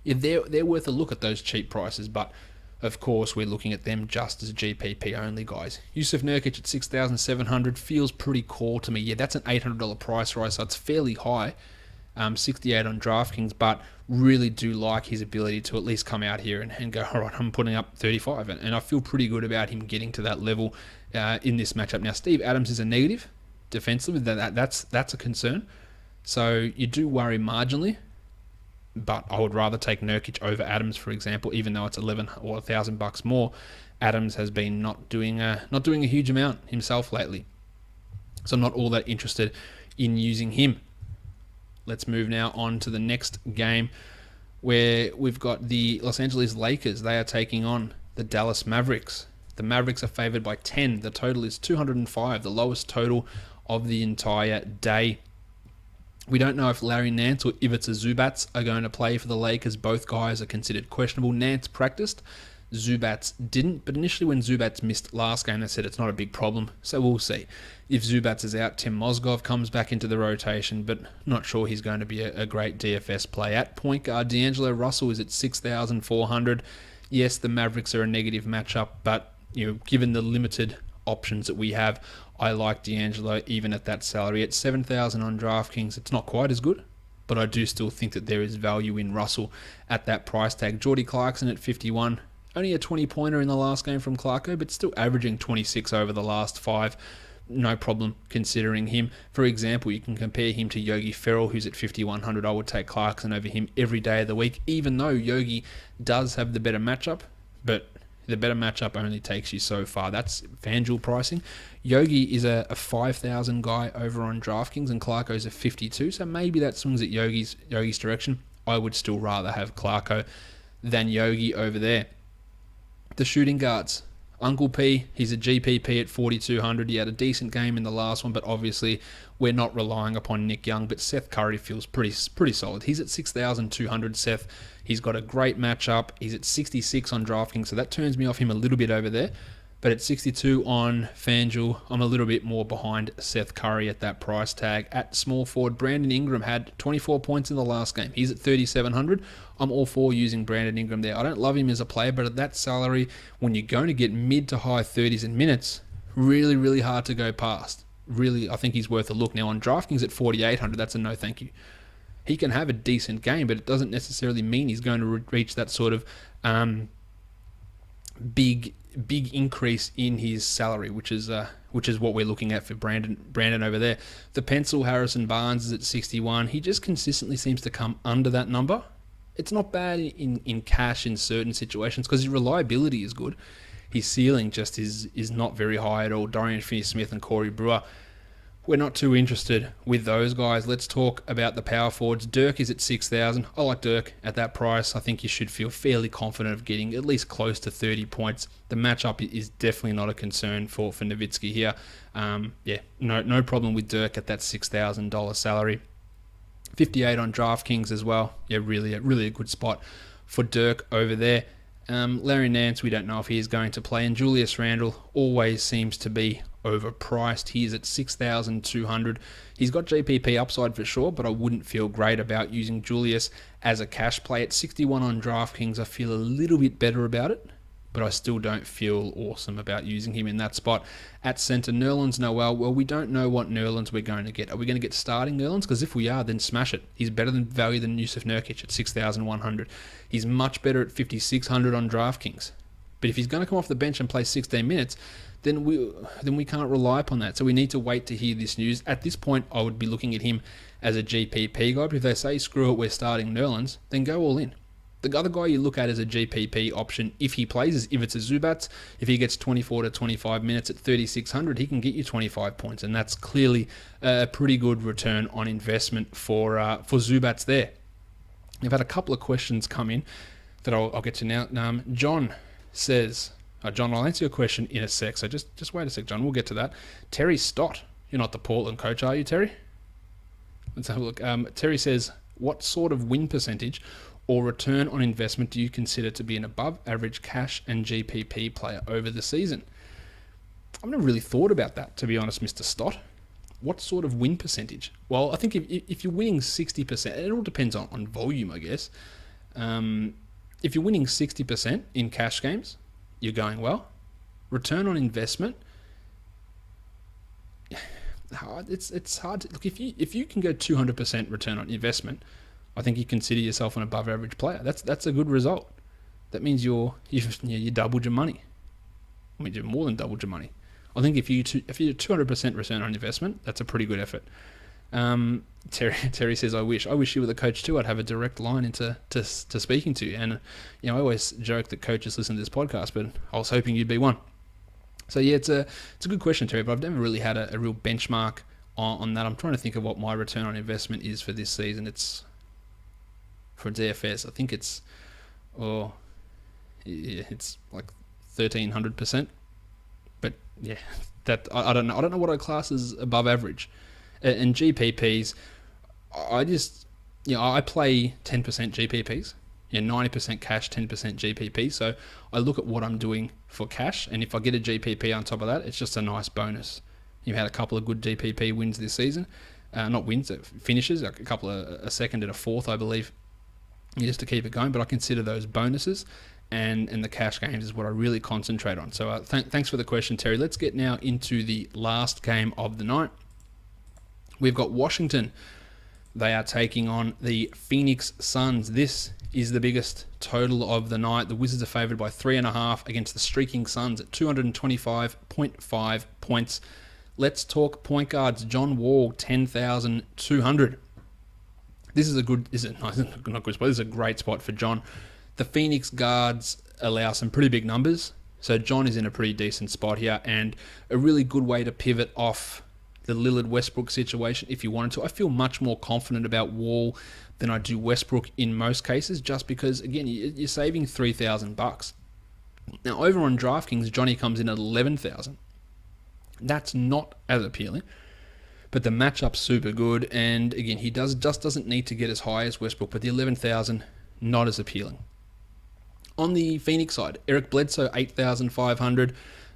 yeah, they're worth a look at those cheap prices. But of course, we're looking at them just as GPP only guys. Yusuf Nurkic at 6,700 feels pretty core to me. Yeah, that's an $800 price rise, so it's fairly high. 68 on DraftKings, but really do like his ability to at least come out here and go, all right, I'm putting up 35. And I feel pretty good about him getting to that level in this matchup. Now, Steve Adams is a negative defensively. That's a concern. So you do worry marginally, but I would rather take Nurkic over Adams, for example, even though it's $11 or $1,000 more. Adams has been not doing a huge amount himself lately. So I'm not all that interested in using him. Let's move now on to the next game where we've got the Los Angeles Lakers. They are taking on the Dallas Mavericks. The Mavericks are favored by 10. The total is 205, the lowest total of the entire day. We don't know if Larry Nance or Ivica Zubac are going to play for the Lakers. Both guys are considered questionable. Nance practiced. Zubac didn't, but initially when Zubac missed last game, they said it's not a big problem, so we'll see. If Zubac is out, Tim Mozgov comes back into the rotation, but not sure he's going to be a great DFS play. At point guard, D'Angelo Russell is at 6,400. Yes, the Mavericks are a negative matchup, but given the limited options that we have, I like D'Angelo even at that salary. At 7,000 on DraftKings, it's not quite as good, but I do still think that there is value in Russell at that price tag. Jordy Clarkson at 51. Only a 20-pointer in the last game from Clarko, but still averaging 26 over the last 5. No problem considering him. For example, you can compare him to Yogi Ferrell, who's at 5,100. I would take Clarkson over him every day of the week, even though Yogi does have the better matchup, but the better matchup only takes you so far. That's FanDuel pricing. Yogi is a 5,000 guy over on DraftKings, and Clarko's a 52, so maybe that swings at Yogi's direction. I would still rather have Clarko than Yogi over there. The shooting guards. Uncle P, he's a GPP at 4,200. He had a decent game in the last one, but obviously we're not relying upon Nick Young. But Seth Curry feels pretty solid. He's at 6,200, Seth. He's got a great matchup. He's at 66 on DraftKings, so that turns me off him a little bit over there. But at 62 on FanDuel, I'm a little bit more behind Seth Curry at that price tag. At small forward, Brandon Ingram had 24 points in the last game. He's at 3,700. I'm all for using Brandon Ingram there. I don't love him as a player, but at that salary, when you're going to get mid to high 30s in minutes, really, really hard to go past. Really, I think he's worth a look. Now on DraftKings at 4,800, that's a no thank you. he can have a decent game, but it doesn't necessarily mean he's going to reach that sort of big increase in his salary, which is what we're looking at for Brandon over there. The pencil, Harrison Barnes, is at 61. He just consistently seems to come under that number. It's not bad in cash in certain situations because his reliability is good. His ceiling just is not very high at all. Dorian Finney-Smith and Corey Brewer, we're not too interested with those guys. Let's talk about the power forwards. Dirk is at 6,000. I like Dirk at that price. I think you should feel fairly confident of getting at least close to 30 points. The matchup is definitely not a concern for Nowitzki here. No problem with Dirk at that $6,000 salary. 58 on DraftKings as well. Yeah, really a good spot for Dirk over there. Larry Nance, we don't know if he is going to play, and Julius Randle always seems to be overpriced. He is at 6,200. He's got GPP upside for sure, but I wouldn't feel great about using Julius as a cash play. At 61 on DraftKings, I feel a little bit better about it, but I still don't feel awesome about using him in that spot. At centre, Nerlens Noel. Well, we don't know what Nerlens we're going to get. Are we going to get starting Nerlens? Because if we are, then smash it. He's better than value than Yusuf Nurkic at 6,100. He's much better at 5,600 on DraftKings. But if he's going to come off the bench and play 16 minutes, then we can't rely upon that. So we need to wait to hear this news. At this point, I would be looking at him as a GPP guy. But if they say, screw it, we're starting Nerlens, then go all in. The other guy you look at as a GPP option, if he plays, is if it's a Zubats. If he gets 24 to 25 minutes at 3,600, he can get you 25 points. And that's clearly a pretty good return on investment for Zubats there. I've had a couple of questions come in that I'll get to now. John says... John, I'll answer your question in a sec, so just wait a sec, John. We'll get to that. Terry Stott. You're not the Portland coach, are you, Terry? Let's have a look. Terry says, what sort of win percentage or return on investment do you consider to be an above-average cash and GPP player over the season? I've never really thought about that, to be honest, Mr. Stott. What sort of win percentage? Well, I think if you're winning 60%, it all depends on volume, I guess. If you're winning 60% in cash games, you're going well. Return on investment, it's hard to look. If you can go 200% return on investment, I think you consider yourself an above average player. That's a good result. That means you doubled your money. I mean, you more than doubled your money. I think if you do 200% return on investment, that's a pretty good effort. Terry says, I wish you were the coach too. I'd have a direct line into speaking to you. And I always joke that coaches listen to this podcast, but I was hoping you'd be one. So yeah, it's a good question, Terry, but I've never really had a real benchmark on that. I'm trying to think of what my return on investment is for this season. It's for DFS. I think it's like 1,300%. But yeah, that I don't know. I don't know what I class as above average. And GPPs, I play 10% GPPs, 90% cash, 10% GPP. So I look at what I'm doing for cash, and if I get a GPP on top of that, it's just a nice bonus. You've had a couple of good GPP wins this season, not wins, finishes, a couple of a second and a fourth, I believe, just to keep it going. But I consider those bonuses, and the cash games is what I really concentrate on. So thanks for the question, Terry. Let's get now into the last game of the night. We've got Washington. They are taking on the Phoenix Suns. This is the biggest total of the night. The Wizards are favored by 3.5 against the streaking Suns at 225.5 points. Let's talk point guards. John Wall, 10,200. This is a great spot for John. The Phoenix guards allow some pretty big numbers. So John is in a pretty decent spot here, and a really good way to pivot off the Lillard-Westbrook situation if you wanted to. I feel much more confident about Wall than I do Westbrook in most cases, just because, again, you're saving $3,000. Now, over on DraftKings, Johnny comes in at 11,000. That's not as appealing, but the matchup's super good, and again, he doesn't need to get as high as Westbrook, but the 11,000, not as appealing. On the Phoenix side, Eric Bledsoe, 8,500.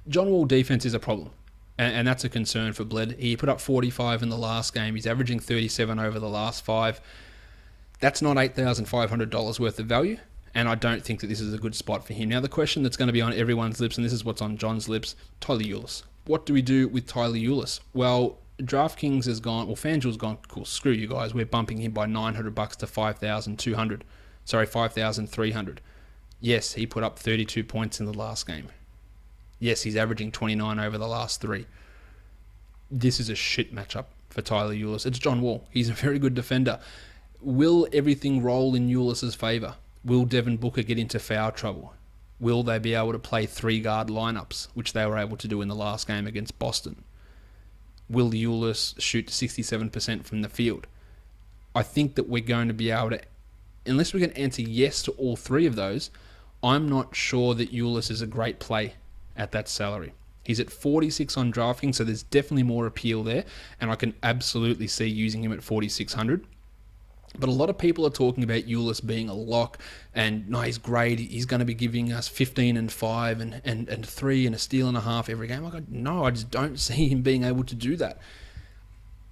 John Wall defense is a problem. And that's a concern for Bled. He put up 45 in the last game. He's averaging 37 over the last 5. That's not $8,500 worth of value, and I don't think that this is a good spot for him. Now, the question that's going to be on everyone's lips, and this is what's on John's lips, Tyler Ulis. What do we do with Tyler Ulis? Well, DraftKings has gone, well, FanDuel's gone, cool, screw you guys, we're bumping him by $900 to 5,200. Sorry, 5,300. Yes, he put up 32 points in the last game. Yes, he's averaging 29 over the last 3. This is a shit matchup for Tyler Ulis. It's John Wall. He's a very good defender. Will everything roll in Ulis's favour? Will Devin Booker get into foul trouble? Will they be able to play 3-guard lineups, which they were able to do in the last game against Boston? Will Ulis shoot 67% from the field? I think that we're going to be able to, unless we can answer yes to all 3 of those, I'm not sure that Ulis is a great play at that salary. He's at 46 on DraftKings, so there's definitely more appeal there, and I can absolutely see using him at 4,600. But a lot of people are talking about Ulis being a lock, and no, he's great. He's going to be giving us 15 and 5 and 3 and a steal and a half every game. No, I just don't see him being able to do that.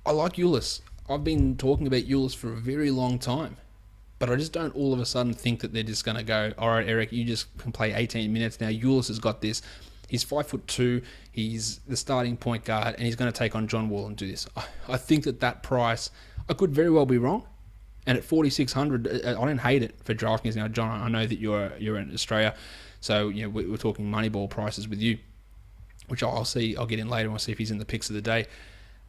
I like Ulis. I've been talking about Ulis for a very long time, but I just don't all of a sudden think that they're just going to go, all right, Eric, you just can play 18 minutes now. Ulis has got this. He's 5'2". He's the starting point guard, and he's going to take on John Wall and do this. I think that price, I could very well be wrong. And at 4,600, I don't hate it for DraftKings. Now, John, I know that you're in Australia, so we're talking Moneyball prices with you, which I'll get in later. We'll see if he's in the picks of the day.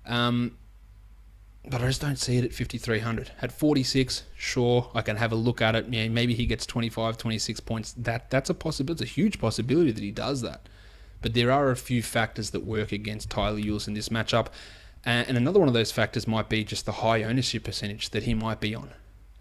But I just don't see it at 5,300. At 46, sure, I can have a look at it. Yeah, maybe he gets 25, 26 points. That's a possibility. It's a huge possibility that he does that. But there are a few factors that work against Tyler Ulis in this matchup. And another one of those factors might be just the high ownership percentage that he might be on.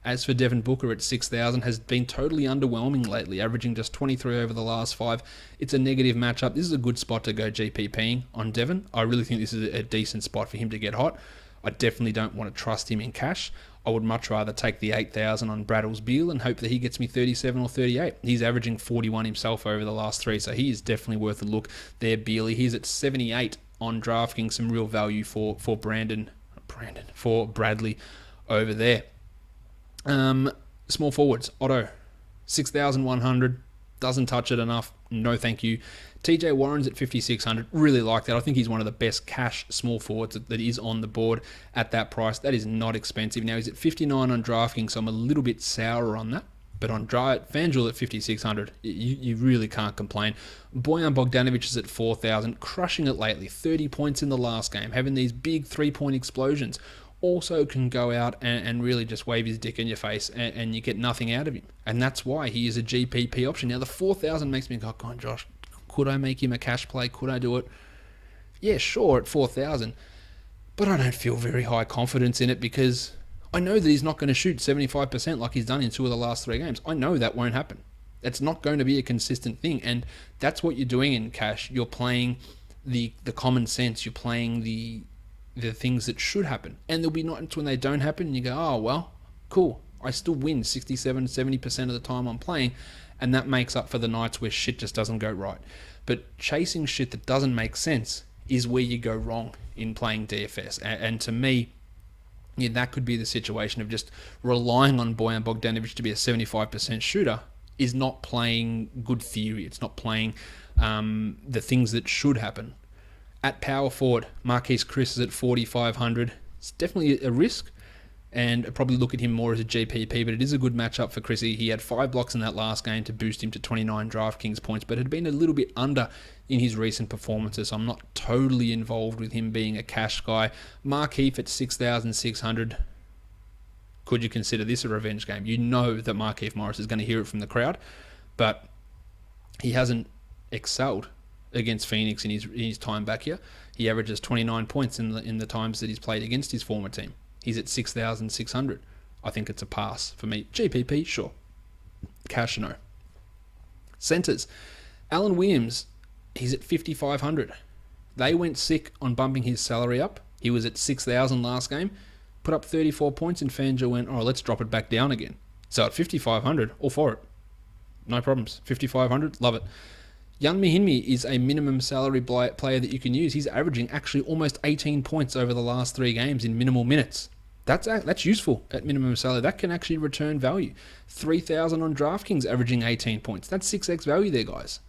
As for Devin Booker at 6,000, has been totally underwhelming lately, averaging just 23 over the last 5. It's a negative matchup. This is a good spot to go GPPing on Devin. I really think this is a decent spot for him to get hot. I definitely don't want to trust him in cash. I would much rather take the 8,000 on Braddle's Beal and hope that he gets me 37 or 38. He's averaging 41 himself over the last 3, so he is definitely worth a look there, Bealy. He's at 78 on DraftKings, some real value for Bradley over there. Small forwards, Otto, 6,100, doesn't touch it enough, no thank you. TJ Warren's at 5,600, really like that. I think he's one of the best cash small forwards that is on the board at that price. That is not expensive. Now he's at 59 on DraftKings, so I'm a little bit sour on that. But on FanDuel at 5,600, you really can't complain. Bojan Bogdanovic is at 4,000, crushing it lately. 30 points in the last game, having these big 3-point explosions. Also can go out and really just wave his dick in your face and you get nothing out of him. And that's why he is a GPP option. Now the 4,000 makes me go, come on, Josh, could I make him a cash play? Could I do it? Yeah, sure, at 4,000. But I don't feel very high confidence in it because I know that he's not going to shoot 75% like he's done in 2 of the last 3 games. I know that won't happen. That's not going to be a consistent thing. And that's what you're doing in cash. You're playing the common sense. You're playing the things that should happen. And there'll be nights when they don't happen and you go, oh, well, cool. I still win 67, 70% of the time I'm playing. And that makes up for the nights where shit just doesn't go right. But chasing shit that doesn't make sense is where you go wrong in playing DFS. And to me, yeah, that could be the situation of just relying on Bojan Bogdanovic to be a 75% shooter is not playing good theory. It's not playing the things that should happen. At power forward, Marquise Chris is at 4,500. It's definitely a risk, and I'd probably look at him more as a GPP, but it is a good matchup for Chrissy. He had 5 blocks in that last game to boost him to 29 DraftKings points, but had been a little bit under in his recent performances. So I'm not totally involved with him being a cash guy. Markeith at 6,600. Could you consider this a revenge game? You know that Markeith Morris is going to hear it from the crowd, but he hasn't excelled against Phoenix in his time back here. He averages 29 points in the times that he's played against his former team. He's at 6,600. I think it's a pass for me. GPP, sure. Cash, no. Centers. Alan Williams, he's at 5,500. They went sick on bumping his salary up. He was at 6,000 last game. Put up 34 points and FanDuel went, oh, let's drop it back down again. So at 5,500, all for it. No problems. 5,500, love it. Young Mahinmi is a minimum salary player that you can use. He's averaging actually almost 18 points over the last 3 games in minimal minutes. That's useful at minimum salary. That can actually return value. 3,000 on DraftKings averaging 18 points. That's 6x value there, guys.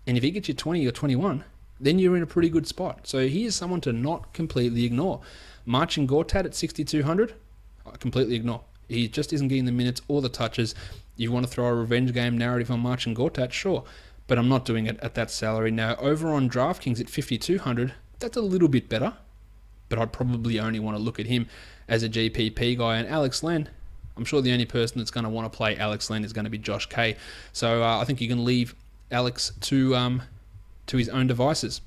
And if he gets you 20 or 21, then you're in a pretty good spot. So he is someone to not completely ignore. Marcin Gortat at 6,200, I completely ignore. He just isn't getting the minutes or the touches. You want to throw a revenge game narrative on Marcin Gortat, sure, but I'm not doing it at that salary. Now, over on DraftKings at 5,200, that's a little bit better, but I'd probably only want to look at him as a GPP guy. And Alex Len, I'm sure the only person that's going to want to play Alex Len is going to be Josh Kay. So I think you can leave Alex to his own devices.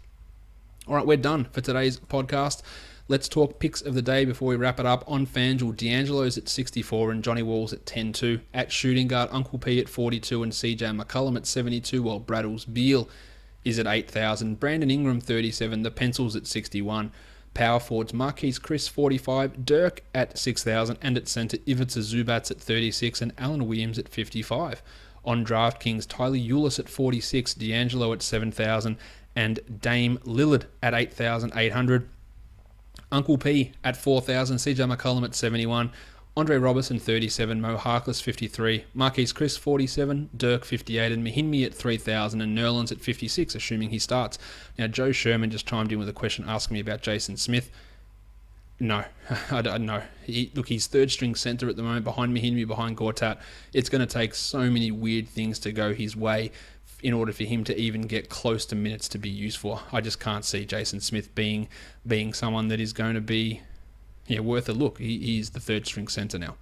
All right, we're done for today's podcast. Let's talk picks of the day before we wrap it up. On FanDuel, D'Angelo's at 64 and Johnny Walls at 10-2. At shooting guard, Uncle P at 42 and CJ McCollum at 72, while Braddles Beal is at 8,000. Brandon Ingram, 37. The Pencils at 61. Power forwards, Marquise Chris, 45. Dirk at 6,000. And at centre, Ivica Zubats at 36 and Alan Williams at 55. On DraftKings, Tyler Ulis at 46. D'Angelo at 7,000. And Dame Lillard at 8,800. Uncle P at 4,000, CJ McCollum at 71, Andre Robertson 37, Mo Harkless 53, Marquise Chris 47, Dirk 58, and Mahinmi at 3,000, and Nerlens at 56, assuming he starts. Now, Joe Sherman just chimed in with a question asking me about Jason Smith. No, I don't know. He's third string center at the moment behind Mahinmi, behind Gortat. It's going to take so many weird things to go his way in order for him to even get close to minutes to be used for. I just can't see Jason Smith being someone that is going to be worth a look. He's the third string center now.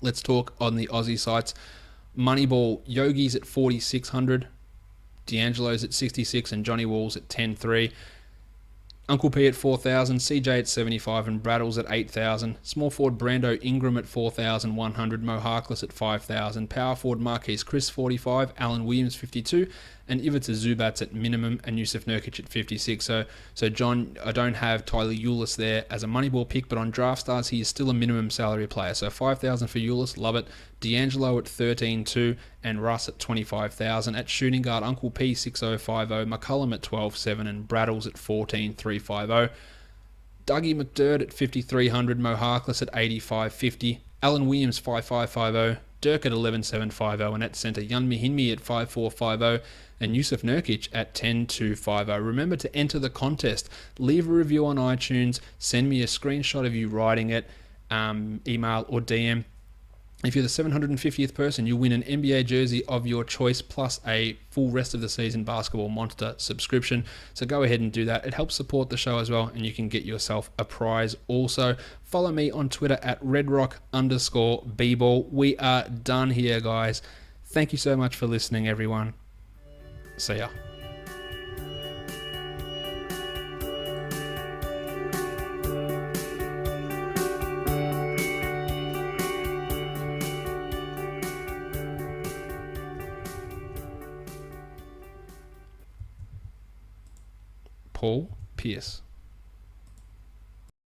Let's talk on the Aussie sites. Moneyball, Yogi's at 4,600, D'Angelo's at 66 and Johnny Walls at 10-3. Uncle P at 4,000, CJ at 75 and Braddles at 8,000. Small forward Brando Ingram at 4,100, Mo Harkless at 5,000. Power forward Marquise Chris 45, Alan Williams 52, and Ivica Zubats at minimum, and Yusuf Nurkic at 56. So John, I don't have Tyler Ulis there as a Moneyball pick, but on DraftStars he is still a minimum salary player. So 5,000 for Ulis, love it. D'Angelo at 13.2 and Russ at 25,000. At shooting guard, Uncle P 6050, McCullum at 12.7 and Braddles at 14.350. Dougie McDird at 5,300, Mo Harkless at 85.50, Alan Williams 5550, Dirk at 11.750, and at centre Yun Mahinmi at 5.450 and Yusuf Nurkic at 10.250. Remember to enter the contest. Leave a review on iTunes. Send me a screenshot of you writing it, email or DM. If you're the 750th person, you'll win an NBA jersey of your choice plus a full rest of the season Basketball Monster subscription. So go ahead and do that. It helps support the show as well, and you can get yourself a prize also. Follow me on Twitter at redrock_bball. We are done here, guys. Thank you so much for listening, everyone. See ya. Paul Pierce.